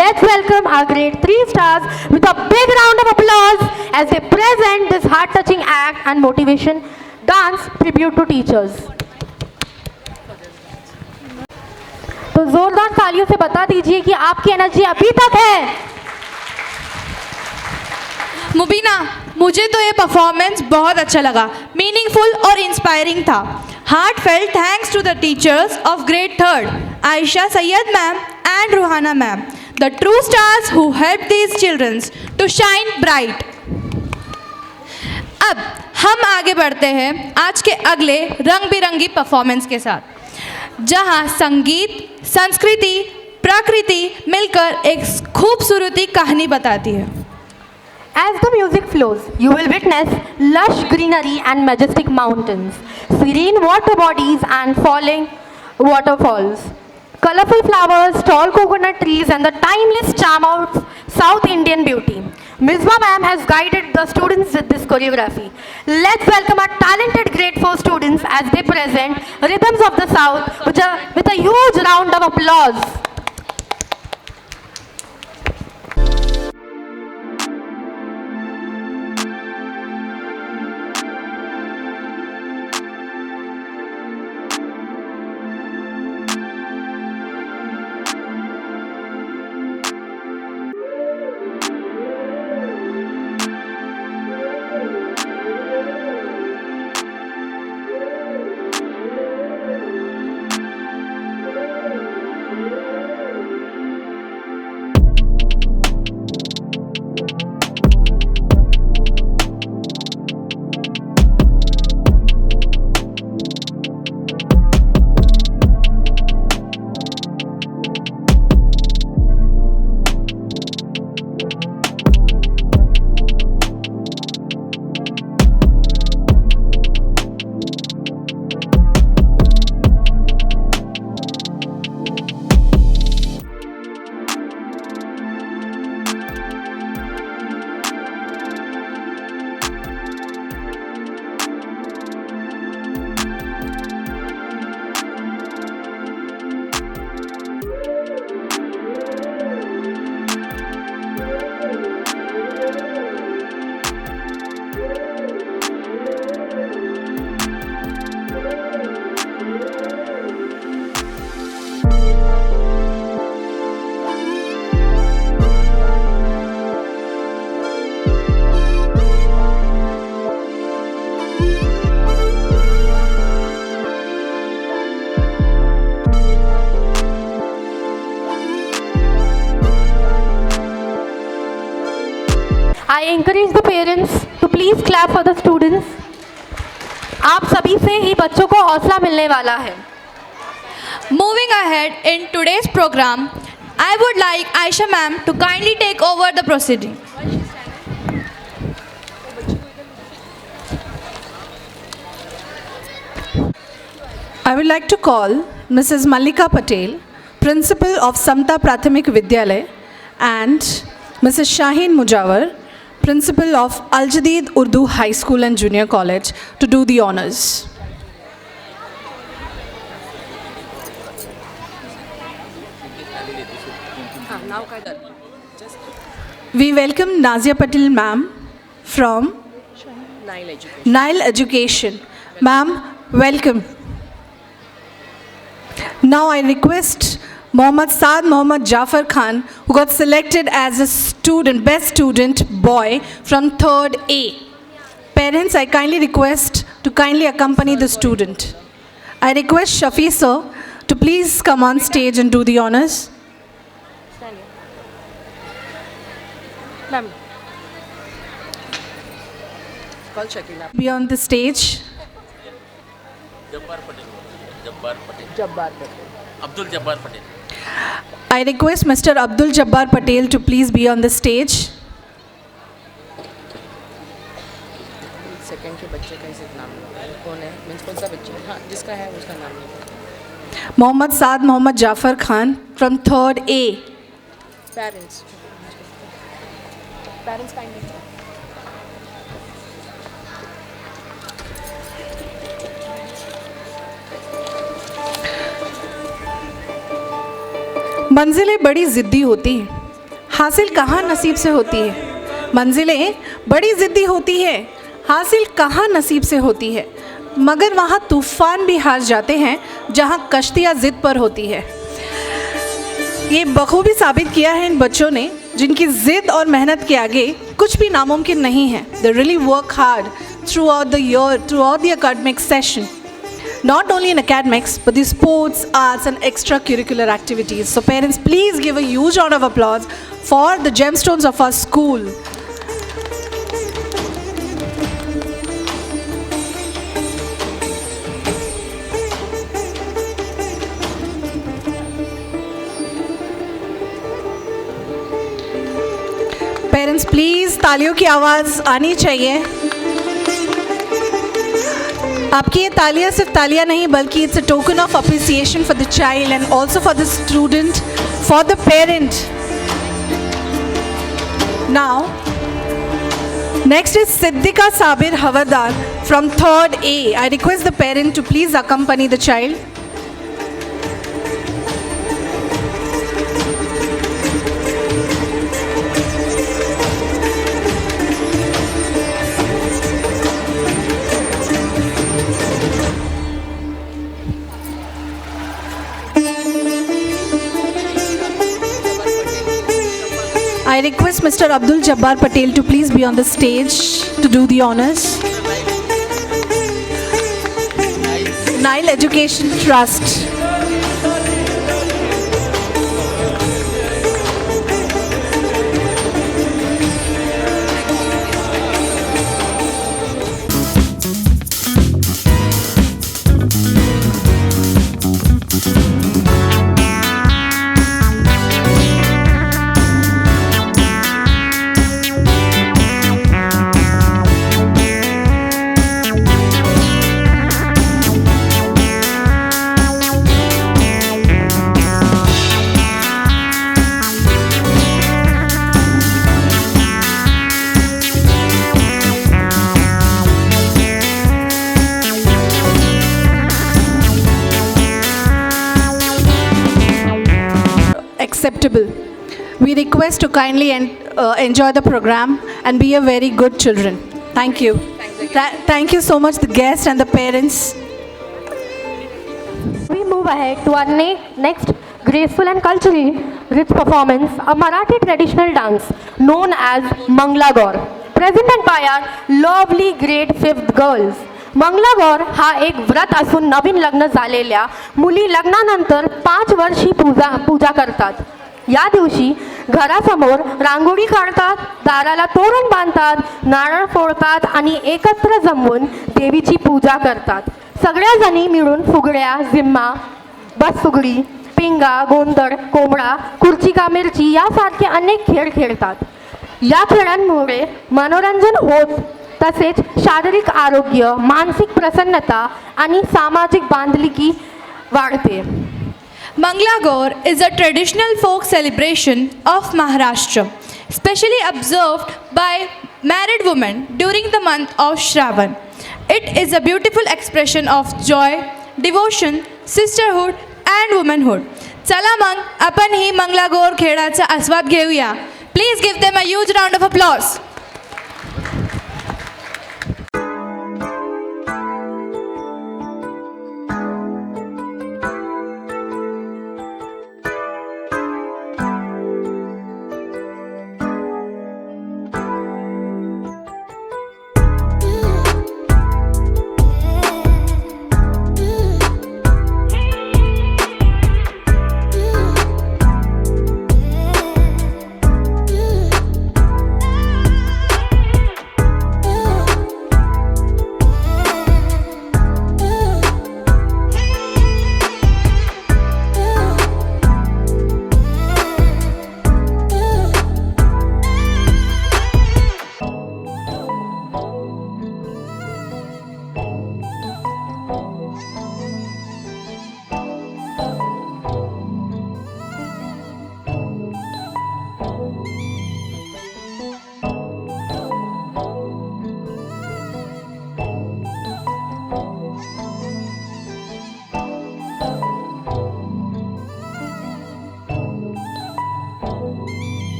Let's welcome our grade 3 stars with a big round of applause as they present this heart-touching act and motivation dance tribute to teachers. तो जोरदार तालियों से बता दीजिए कि आपकी एनर्जी अभी तक है. मुबीना, मुझे तो ये परफॉर्मेंस बहुत अच्छा लगा. मीनिंगफुल और इंस्पायरिंग था. Heart felt thanks to the teachers of grade 3rd, Ayesha Syed ma'am and Ruhana ma'am, the true stars who help these childrens to shine bright. अब हम आगे बढ़ते हैं आज के अगले रंग बिरंगी परफॉर्मेंस के साथ, जहां संगीत, संस्कृति, प्रकृति मिलकर एक खूबसूरती कहानी बताती है. As the music flows, you will witness lush greenery and majestic mountains, serene water bodies and falling waterfalls, colorful flowers, tall coconut trees and the timeless charm of South Indian beauty. Misbah ma'am has guided the students with this choreography. Let's welcome our talented grade 4 students as they present Rhythms of the South with a huge round of applause. Thank you. I encourage the parents to please clap for the students. आप सभी से ही बच्चों को हौसला मिलने वाला है. Moving ahead in today's program, I would like Aisha ma'am to kindly take over the proceeding. I would like to call Mrs. Mallika Patel, Principal of Samta Prathamik Vidyalay, and Mrs. Shaheen Mujawar, Principal of Al Jadid Urdu High School and Junior College, to do the honors. We welcome Nazia Patel ma'am from Nile Education. Ma'am, welcome. Now I request Mohammad Saad Mohammad Jafar Khan, who got selected as a student, best student boy from 3rd A. Parents, I kindly request to kindly accompany the student. I request Shafi sir to please come on stage and do the honors. Be on the stage. Abdul Jabbar Patel. I request Mr. Abdul Jabbar Patel to please be on the stage. Second के बच्चे का इसे नाम कौन है means कौन सा बच्चा हाँ जिसका है उसका नाम नहीं Mohammad Saad Mohammad Jafar Khan from 3rd A. Parents kindly मंजिलें बड़ी ज़िद्दी होती हैं, हासिल कहाँ नसीब से होती है. मंजिलें बड़ी ज़िद्दी होती है, हासिल कहाँ नसीब से होती है. मगर वहाँ तूफ़ान भी हार जाते हैं जहाँ कश्तियाँ ज़िद पर होती है. ये बखूबी साबित किया है इन बच्चों ने, जिनकी ज़िद और मेहनत के आगे कुछ भी नामुमकिन नहीं है. They really work hard throughout the year, throughout the academic session. Not only in academics, but the sports, arts and extracurricular activities. So parents, please give a huge round of applause for the gemstones of our school. Parents, please, तालियों की आवाज़ आनी चाहिए. आपकी ये तालियां सिर्फ तालियां नहीं बल्कि it's a token of appreciation for the child and also for the student, for the parent. Now next is Siddiqa Sabir Hawaldar from 3rd A. I request the parent to please accompany the child. I request Mr. Abdul Jabbar Patel to please be on the stage to do the honors. Nile Education Trust. Acceptable. We request to kindly enjoy the program and be a very good children. Thank you. Thank you so much, the guests and the parents. We move ahead to our next graceful and culturally rich performance, a Marathi traditional dance known as Manglagor, presented by our lovely grade 5th girls. Mangalagaur हा एक व्रत असून नवीन लग्न झालेल्या मुली लग्नानंतर 5 वर्षी पूजा करतात. या दिवशी घरासमोर रांगोळी काढतात, दाराला तोरण बांधतात, नारळ फोडतात आणि एकत्र जमवून देवीची पूजा करतात. सगळ्या जणी मिळून फुगड्या, झिम्मा, बसफुगडी, पिंगा, गोंधळ, कोंबडा, खुर्ची का मिरची यासारखे अनेक खेळ खेळतात. या खेळांमुळे मनोरंजन होत तसेच शारीरिक आरोग्य, मानसिक प्रसन्नता आणि सामाजिक बांधिलकी वाढते. Mangalagor is a traditional folk celebration of Maharashtra, specially observed by married women during the month of Shravan. It is a beautiful expression of joy, devotion, sisterhood and womanhood. चला मग आपण ही मंगलागौर खेळाचा आस्वाद घेऊया. Please give them a huge round of applause.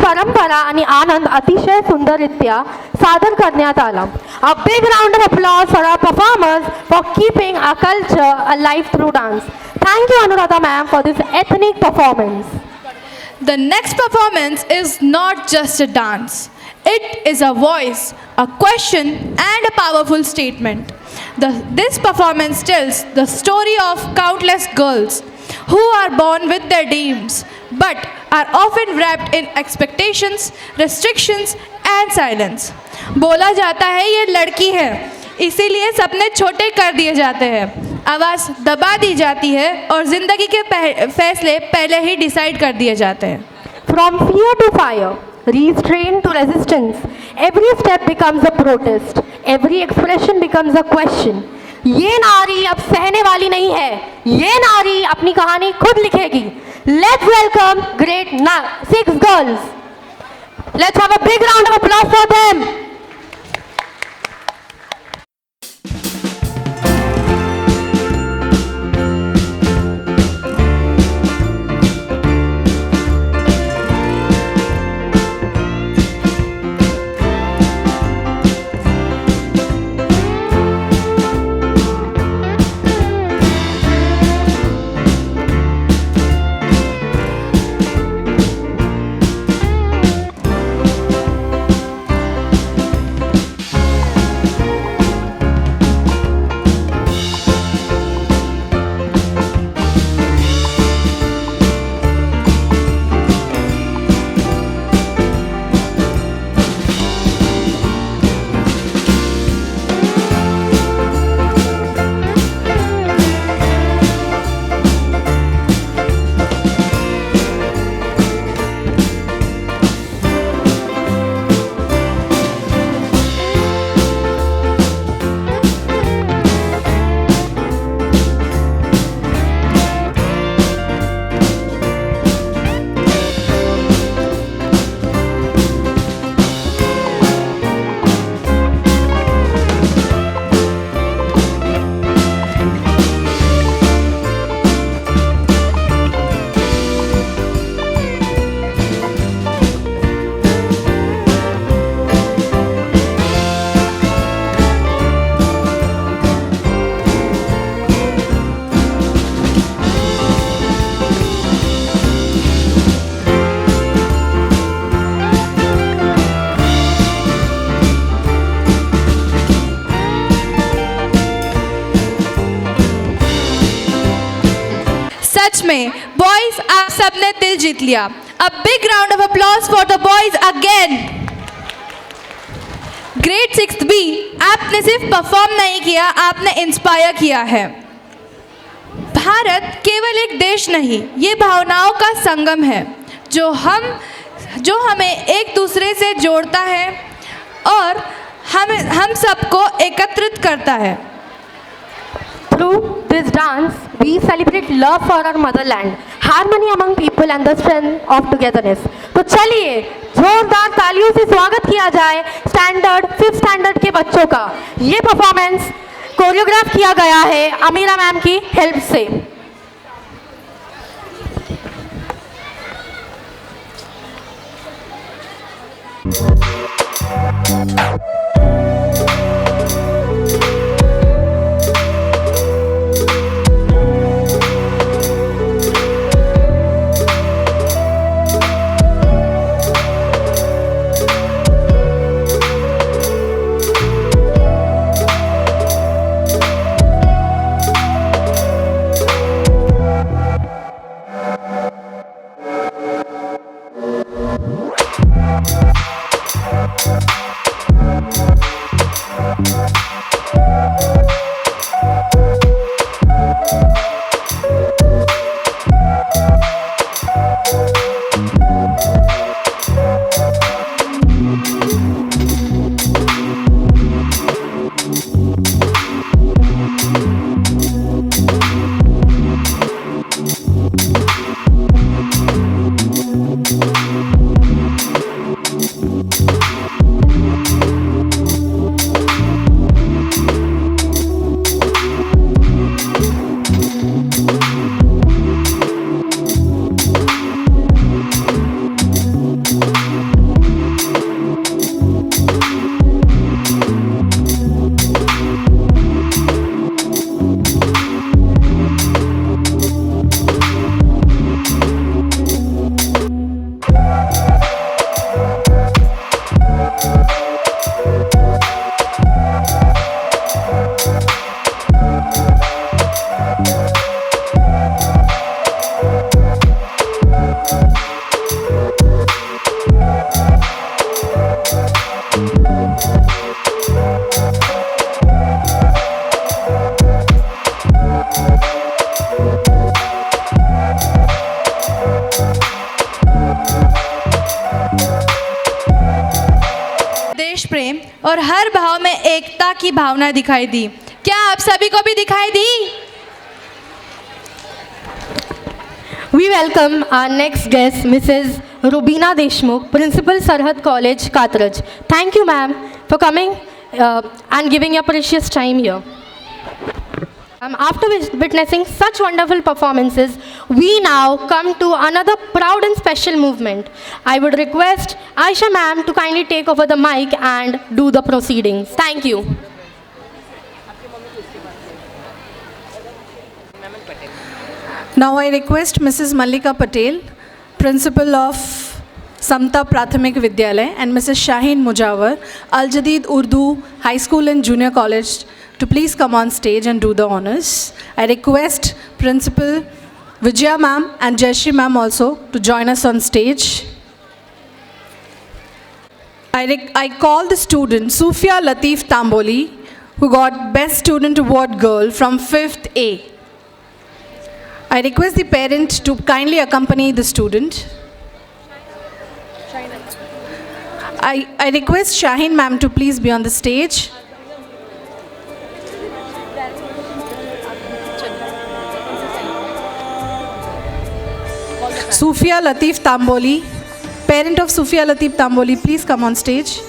परंपरा आणि आनंद अतिशय सुंदररित्या सादर करण्यात आला. A big round of applause for our performers for keeping our culture alive through dance. Thank you Anuradha ma'am for this ethnic performance. The next performance is not just a dance. It is a voice, a question and a powerful statement. This performance tells the story of countless girls who are born with their dreams but are often wrapped in expectations, restrictions and silence. बोला जाता है ये लड़की है, इसीलिए सपने छोटे कर दिए जाते हैं, आवाज़ दबा दी जाती है और ज़िंदगी के फैसले पहले ही डिसाइड कर दिए जाते हैं. From fear to fire, restraint to resistance, every step becomes a protest, every expression becomes a question. ये नारी अब सहने वाली नहीं है, ये नारी अपनी कहानी खुद लिखेगी. Let's welcome great 6 girls. Let's have a big round of applause for them. में बॉयज आप सबने दिल जीत लिया. A big round of applause for the boys again. Grade 6 B, आपने सिर्फ परफॉर्म नहीं किया, आपने इंस्पायर किया है. भारत केवल एक देश नहीं, ये भावनाओं का संगम है जो हमें एक दूसरे से जोड़ता है और हम सबको एकत्रित करता है. Through this dance, we celebrate love for our motherland, harmony among people and the strength of togetherness. तो चलिए जोरदार तालियों से स्वागत किया जाए स्टैंडर्ड 5th स्टैंडर्ड के बच्चों का. ये परफॉर्मेंस कोरियोग्राफ किया गया है अमीरा मैम की हेल्प से. देश प्रेम और हर भाव में एकता की भावना दिखाई दी. क्या आप सभी को भी दिखाई दी? We welcome our next guest, Mrs. Rubina Deshmukh, Principal Sarhad College, Katraj. Thank you, ma'am, for coming and giving your precious time here. After witnessing such wonderful performances, we now come to another proud and special movement. I would request Aisha ma'am to kindly take over the mic and do the proceedings. Thank you. Now I request Mrs. Mallika Patel, Principal of Samta Prathamik Vidyalaya, and Mrs. Shaheen Mujawar, Al Jadid Urdu High School and Junior College, to please come on stage and do the honors. I request Principal Vijaya ma'am and Jayashree ma'am also to join us on stage. I call the student Sufia Latif Tamboli, who got Best Student Award Girl from 5th A. I request the parent to kindly accompany the student. I request Shaheen ma'am to please be on the stage. Sufia Latif Tamboli, parent of Sufia Latif Tamboli, please come on stage.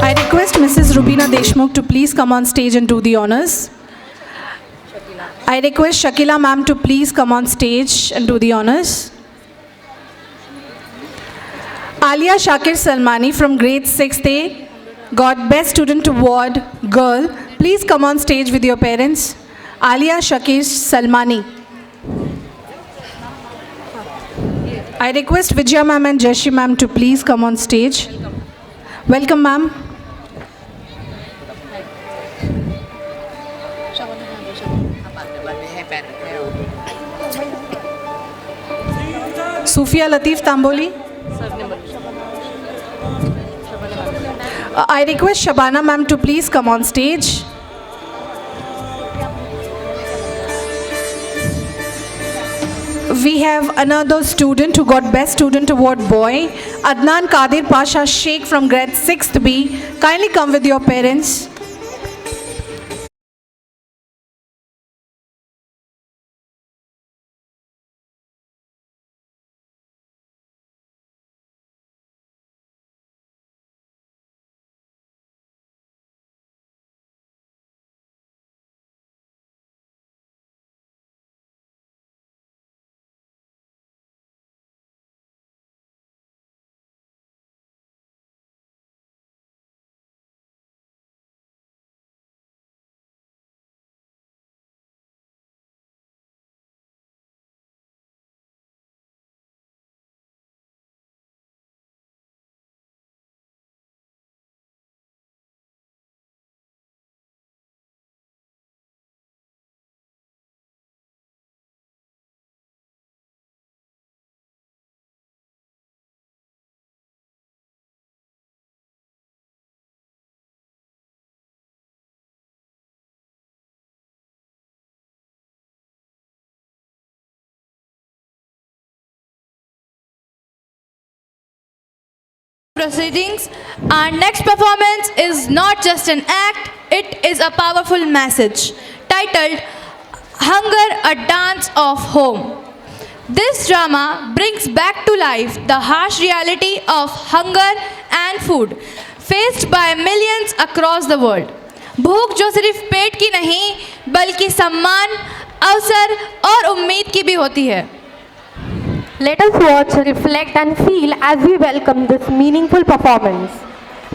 I request Mrs. Rubina Deshmukh to please come on stage and do the honors. I request Shakila ma'am to please come on stage and do the honors. Alia Shakir Salmani from grade 6th A got Best Student Award Girl. Please come on stage with your parents. Alia Shakir Salmani. I request Vijaya ma'am and Jashi ma'am to please come on stage. Welcome ma'am. Sufia Latif Tamboli. I request Shabana ma'am to please come on stage. We have another student who got Best Student Award Boy, Adnan Kadir Pasha Sheikh from grade 6th B. Kindly come with your parents. Proceedings. Our next performance is not just an act, it is a powerful message titled Hunger, a Dance of Home. This drama brings back to life the harsh reality of hunger and food faced by millions across the world. भूख जो सिर्फ पेट की नहीं बल्कि सम्मान, अवसर और उम्मीद की भी होती है. Let us watch, reflect and feel as we welcome this meaningful performance.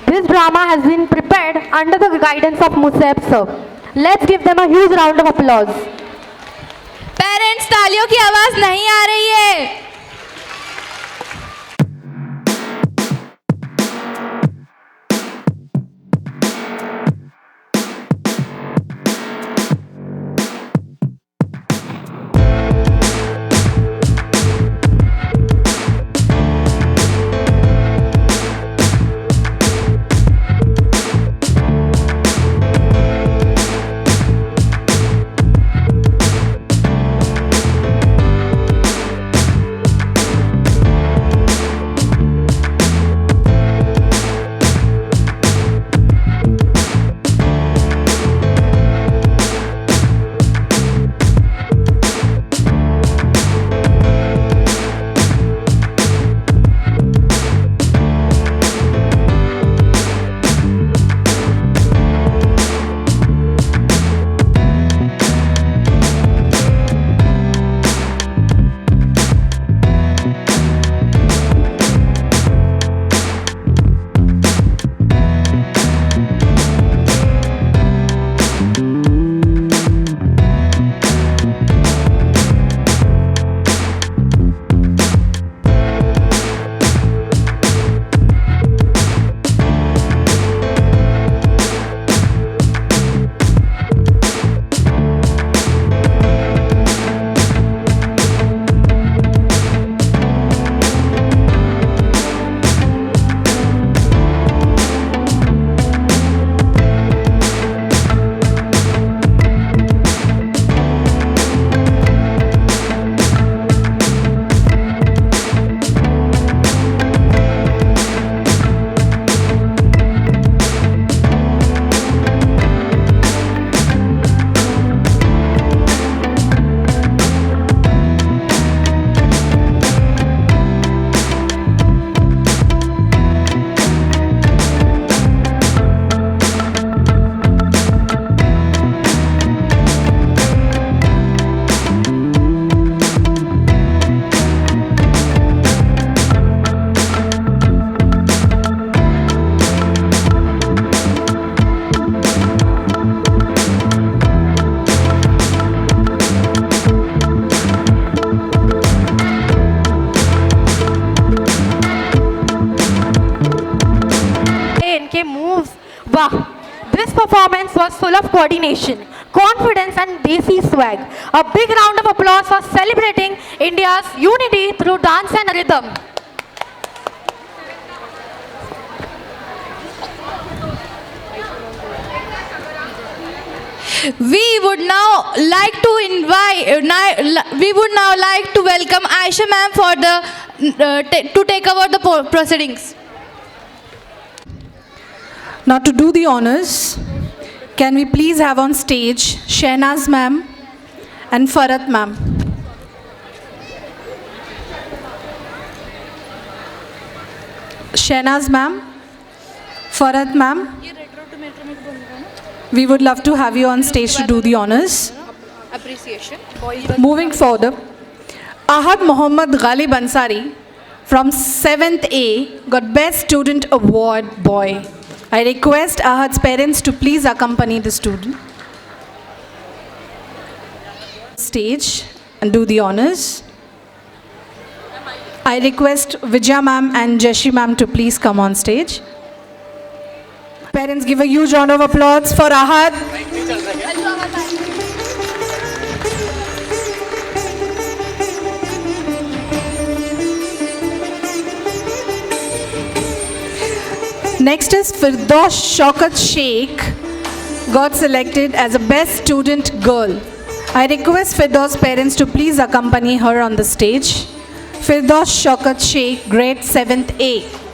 This drama has been prepared under the guidance of Musab sir. Let's give them a huge round of applause. Parents तालियों की आवाज नहीं आ रही है. Wah! This performance was full of coordination, confidence and desi swag. A big round of applause for celebrating India's unity through dance and rhythm. We would now like to welcome Aisha ma'am for to take over the proceedings. Now to do the honors, can we please have on stage Shehnaz ma'am and Farat ma'am. Shehnaz ma'am, Farat ma'am, we would love to have you on stage to do the honors. Appreciation. Moving further, Ahad Mohammad Ghalib Ansari from 7th A got Best Student Award Boy. I request Ahad's parents to please accompany the student stage and do the honors. I request Vijaya ma'am and Jashi ma'am to please come on stage. Parents, give a huge round of applause for Ahad. Next is Firdaus Shaukat Sheikh, got selected as a Best Student Girl. I request Firdaus' parents to please accompany her on the stage. Firdaus Shaukat Sheikh, grade 7th A.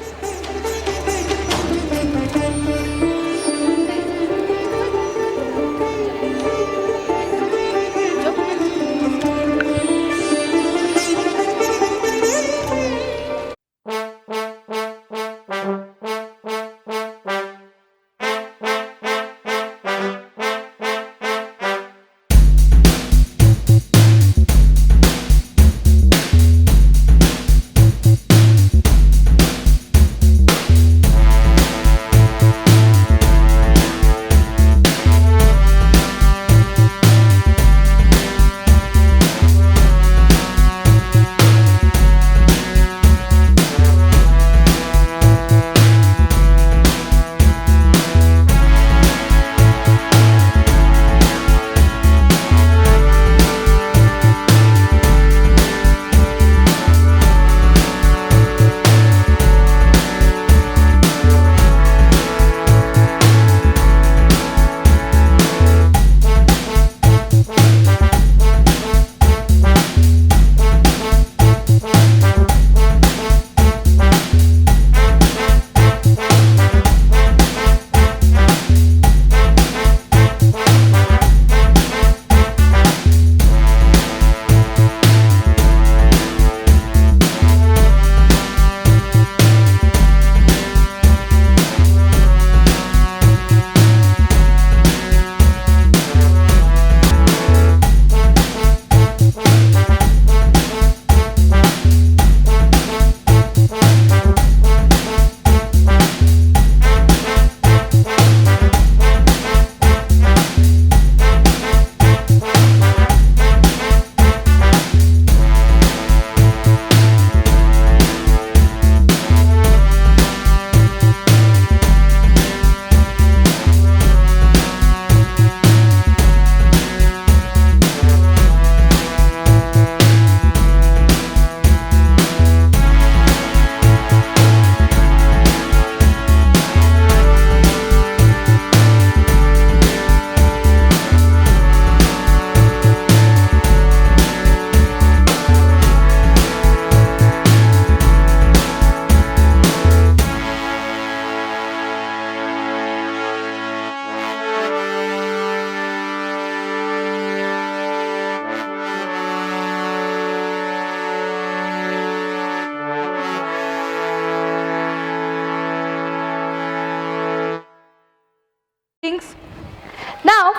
Now,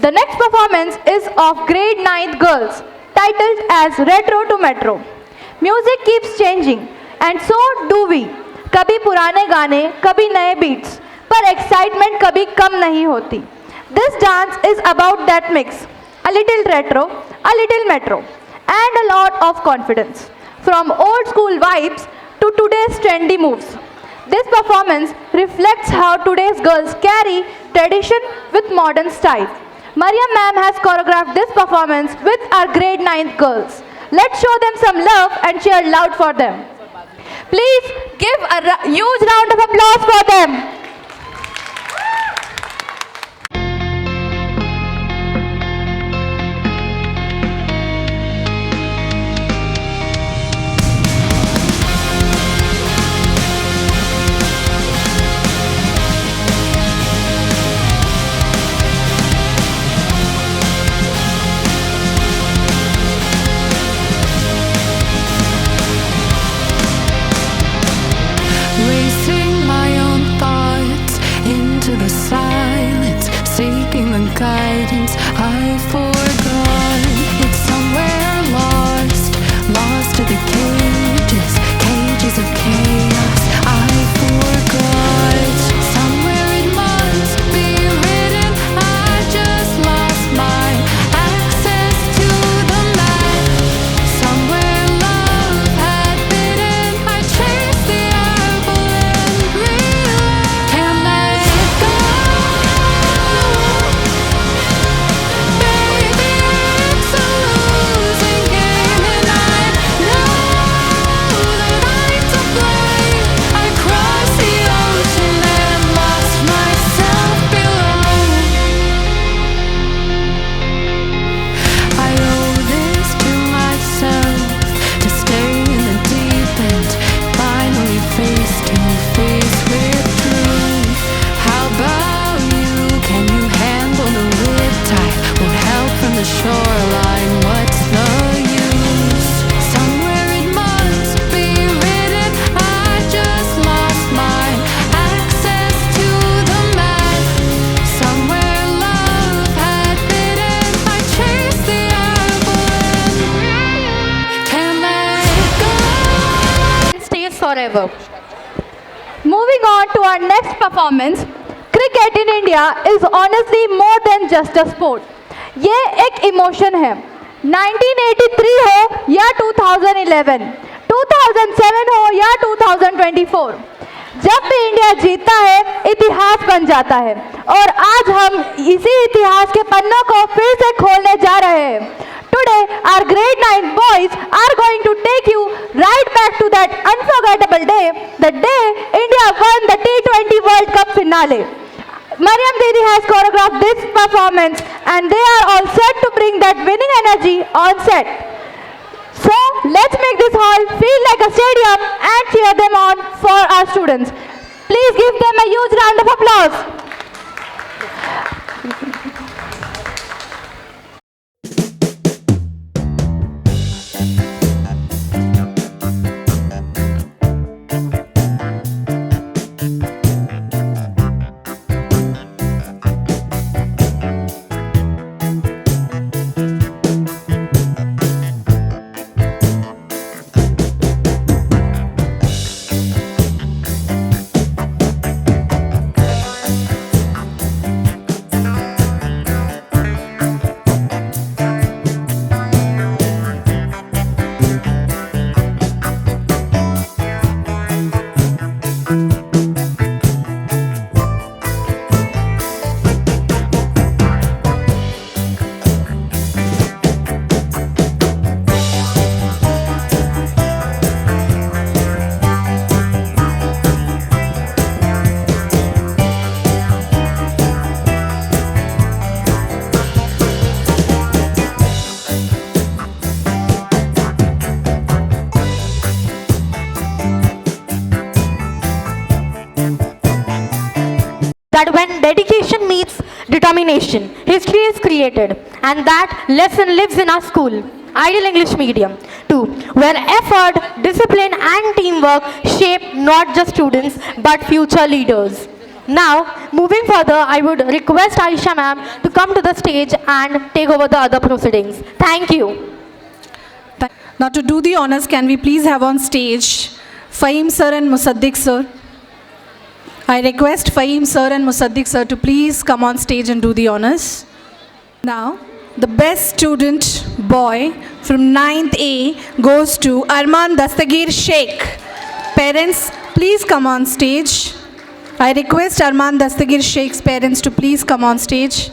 the next performance is of grade 9th girls, titled as Retro to Metro. Music keeps changing, and so do we. कभी पुराने गाने, कभी नए beats, पर excitement कभी कम नहीं होती. This dance is about that mix, a little retro, a little metro, and a lot of confidence. From old school vibes to today's trendy moves. This performance reflects how today's girls carry tradition with modern style. Mariam ma'am has choreographed this performance with our grade 9th girls. Let's show them some love and cheer loud for them. Please give a huge round of applause for them. Racing my own thoughts into the silence, seeking the guidance I forgot. It's somewhere lost, lost to the cages, cages of chaos I forgot. Somewhere it must be written, I just lost my access to the map. Somewhere love had bitten, I chased the apple and realized can't let it go. Baby, it's a losing game, and I know that I'm to blame. I crossed the ocean and lost myself below. I owe this to myself to stay in the deep end, finally face to face with truth. How about you? Can you handle the riptide? Won't help from the shoreline. What's the use? Somewhere it must be written, I just lost my access to the map. Somewhere love had bitten, I chased the apple and can't let it go. Stays forever. Moving on to our next performance, cricket in India is honestly more than just a sport. ये एक emotion है. 1983 हो या 2011, 2007 हो या 2024, जब भी India जीतता है इतिहास बन जाता है. और आज हम इसी इतिहास के पन्नों को फिर से खोलने जा रहे हैं. Today, our grade 9 boys are going to take you right back to that unforgettable day, the day India won the T20 World Cup finale. Mariam Didi has choreographed this performance and they are all set to bring that winning energy on set. So, let's make this hall feel like a stadium and cheer them on for our students. Please give them a huge round of applause. That when dedication meets determination, history is created, and that lesson lives in our school, Ideal English Medium, too, where effort, discipline, and teamwork shape not just students but future leaders. Now, moving further, I would request Aisha ma'am to come to the stage and take over the other proceedings. Thank you. Now to do the honors, can we please have on stage Fahim sir and Musaddiq sir? I request Fahim sir and Musaddiq sir to please come on stage and do the honors. Now, the best student boy from 9th A goes to Arman Dastagir Sheikh. Parents, please come on stage. I request Arman Dastagir Sheikh's parents to please come on stage.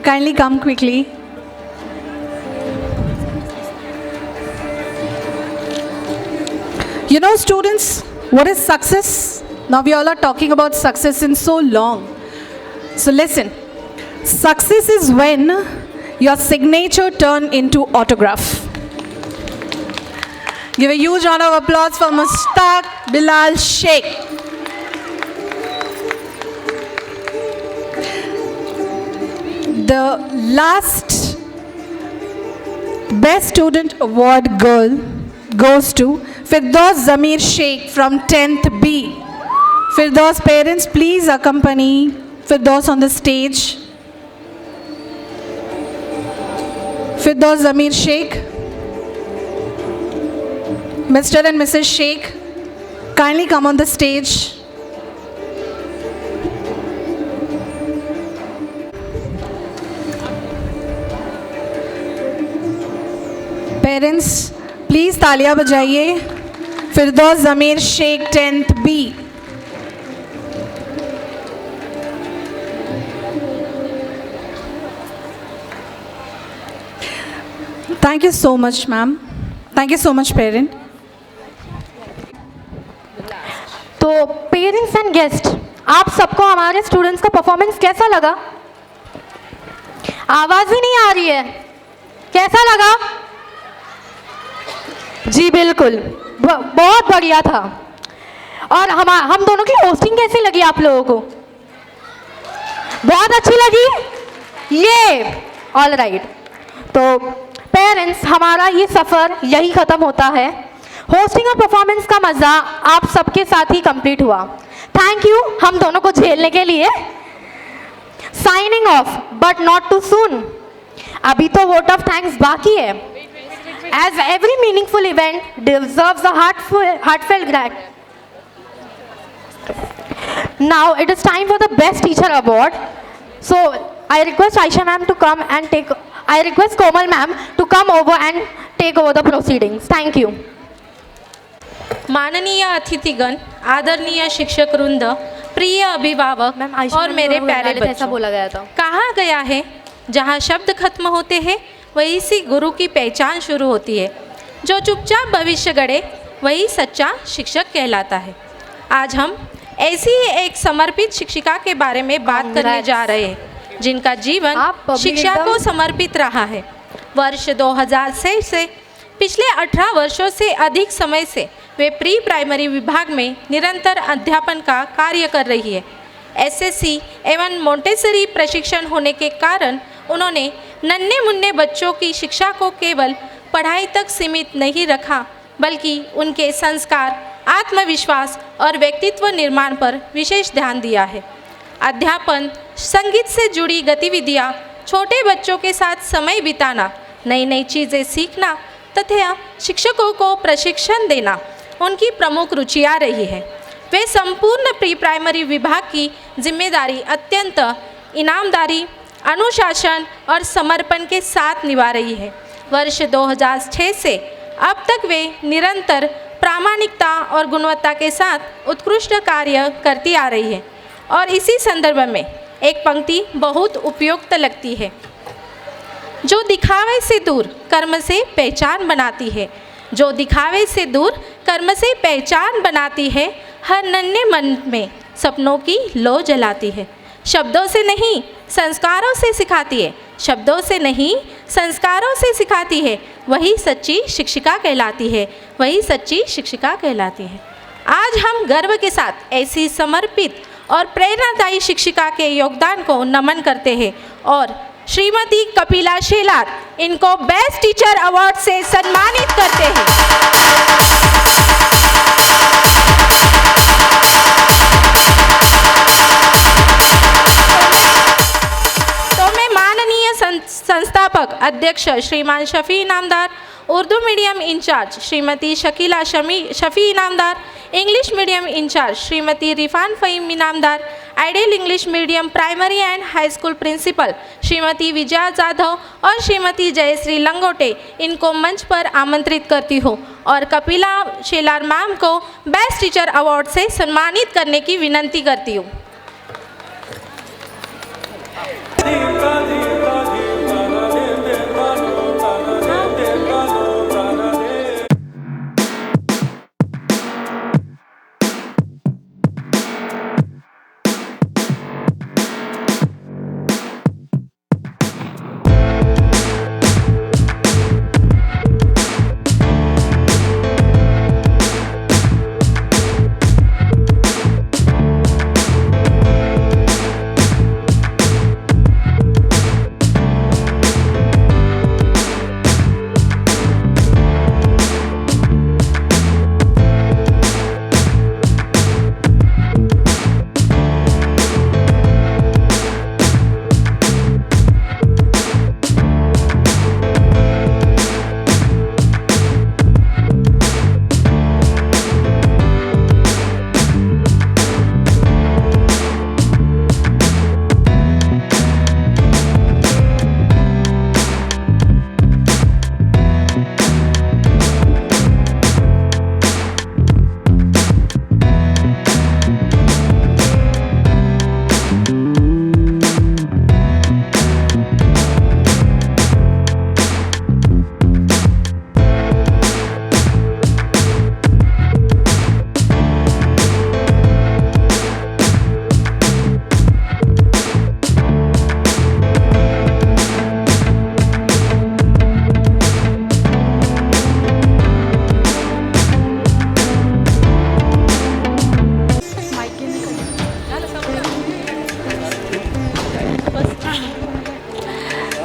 Kindly come quickly. You know, students, what is success? Now we all are talking about success in so long. So listen, success is when your signature turn into autograph. Give a huge round of applause for Mushtaq Bilal Sheikh. The last Best Student Award girl goes to Firdaus Zamir Sheikh from 10th B. Firdaus parents, please accompany Firdaus on the stage. Firdaus Zamir Sheikh. Mr. and Mrs. Sheikh, kindly come on the stage. Parents, please तालियां बजाइए. Firdaus Zamir Sheikh 10th B. Thank you so much, ma'am. Thank you so much, parent. तो parents and guest, आप सबको हमारे students का performance कैसा लगा? आवाज़ ही नहीं आ रही है. कैसा लगा? जी बिल्कुल, बहुत बढ़िया था. और हम दोनों की होस्टिंग कैसी लगी आप लोगों को? बहुत अच्छी लगी? ये ऑल राइट. तो पेरेंट्स, हमारा ये सफ़र यही ख़त्म होता है. होस्टिंग और परफॉर्मेंस का मज़ा आप सबके साथ ही कंप्लीट हुआ. थैंक यू हम दोनों को झेलने के लिए. Signing off but not too soon. अभी तो वोट ऑफ थैंक्स बाकी है. As every meaningful event deserves a heartfelt gratitude. Now it is time for the Best Teacher Award. So I request Aisha ma'am to come and I request Komal ma'am to come over and take over the proceedings. Thank you. माननीय अतिथिगण, आदरणीय शिक्षक वृंद, प्रिय अभिभावक और मेरे प्यारे बच्चों, बोला गया था. कहा गया है जहाँ शब्द खत्म होते हैं वही सी गुरु की पहचान शुरू होती है. जो चुपचाप भविष्य गढ़े वही सच्चा शिक्षक कहलाता है. आज हम ऐसी ही एक समर्पित शिक्षिका के बारे में बात करने जा रहे हैं. जिनका जीवन शिक्षा को समर्पित रहा है। वर्ष 2006 से पिछले 18 वर्षों से अधिक समय से वे प्री प्राइमरी विभाग में निरंतर अध्यापन का कार्य कर रही है। एसएससी एवं मोंटेसरी प्रशिक्षण होने के कारण उन्होंने नन्हे मुन्ने बच्चों की शिक्षा को केवल पढ़ाई तक सीमित नहीं रखा, बल्कि उनके संस्कार, आत्मविश्वास और व्यक्तित्व निर्माण पर विशेष ध्यान दिया है। अध्यापन, संगीत से जुड़ी गतिविधियाँ, छोटे बच्चों के साथ समय बिताना, नई नई चीज़ें सीखना तथा शिक्षकों को प्रशिक्षण देना उनकी प्रमुख रुचियाँ रही है। वे संपूर्ण प्री प्राइमरी विभाग की जिम्मेदारी अत्यंत ईमानदारी, अनुशासन और समर्पण के साथ निभा रही है। वर्ष 2006 से अब तक वे निरंतर प्रामाणिकता और गुणवत्ता के साथ उत्कृष्ट कार्य करती आ रही है। और इसी संदर्भ में एक पंक्ति बहुत उपयुक्त लगती है, जो दिखावे से दूर कर्म से पहचान बनाती है। जो दिखावे से दूर कर्म से पहचान बनाती है, हर नन्हे मन में सपनों की लौ जलाती है। शब्दों से नहीं संस्कारों से सिखाती है, शब्दों से नहीं संस्कारों से सिखाती है, वही सच्ची शिक्षिका कहलाती है, वही सच्ची शिक्षिका कहलाती है। आज हम गर्व के साथ ऐसी समर्पित और प्रेरणादायी शिक्षिका के योगदान को नमन करते हैं और श्रीमती कपिला शेलार इनको बेस्ट टीचर अवार्ड से सम्मानित करते हैं। संस्थापक अध्यक्ष Shriman Shafi Inamdar, Urdu medium incharge Shrimati Shakila Shafi Inamdar, English medium incharge Shrimati Rifan Faheem Inamdar, ideal English medium primary and high school principal Shrimati Vijaya Jadhav और श्रीमती जयश्री लंगोटे इनको मंच पर आमंत्रित करती हूँ और कपिला शेलार मैम को बेस्ट टीचर अवार्ड से सम्मानित करने की विनंती करती हूँ।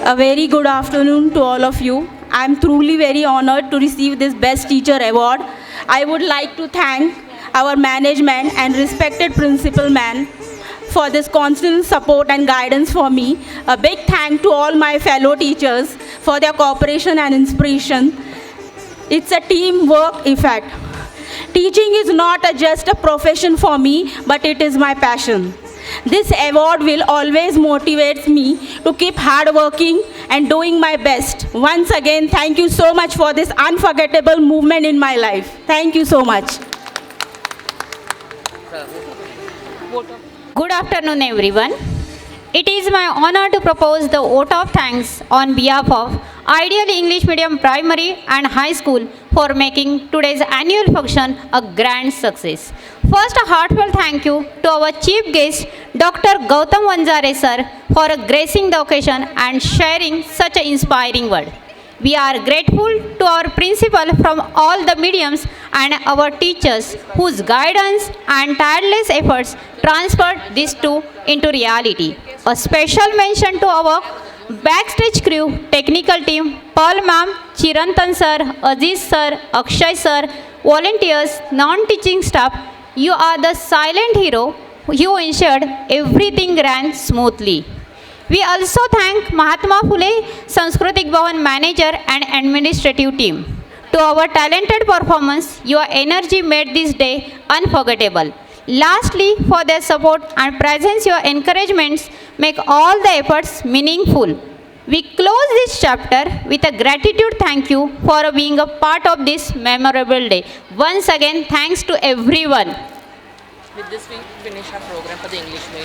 A very good afternoon to all of you. I am truly very honored to receive this Best Teacher Award. I would like to thank our management and respected principal man for this constant support and guidance for me. A big thank to all my fellow teachers for their cooperation and inspiration. It's a teamwork effect. Teaching is not just a profession for me, but it is my passion. This award will always motivate me to keep hard working and doing my best. Once again, thank you so much for this unforgettable movement in my life. Thank you so much. Good afternoon, everyone. It is my honor to propose the vote of thanks on behalf of Ideal English Medium Primary and High School for making today's annual function a grand success. First, a heartfelt thank you to our chief guest, Dr. Gautam Vanjare sir, for gracing the occasion and sharing such an inspiring word. We are grateful to our principal from all the mediums and our teachers whose guidance and tireless efforts transferred this into reality. A special mention to our backstage crew, technical team, Paul ma'am, Chirantan sir, Aziz sir, Akshay sir, volunteers, non-teaching staff. You are the silent hero who ensured everything ran smoothly. We also thank Mahatma Phule Sanskritik Bhavan manager and administrative team. To our talented performance, your energy made this day unforgettable. Lastly, for their support and presence, your encouragements make all the efforts meaningful. We close this chapter with a gratitude thank you for being a part of this memorable day. Once again, thanks to everyone. With this, we finish our program for the English medium.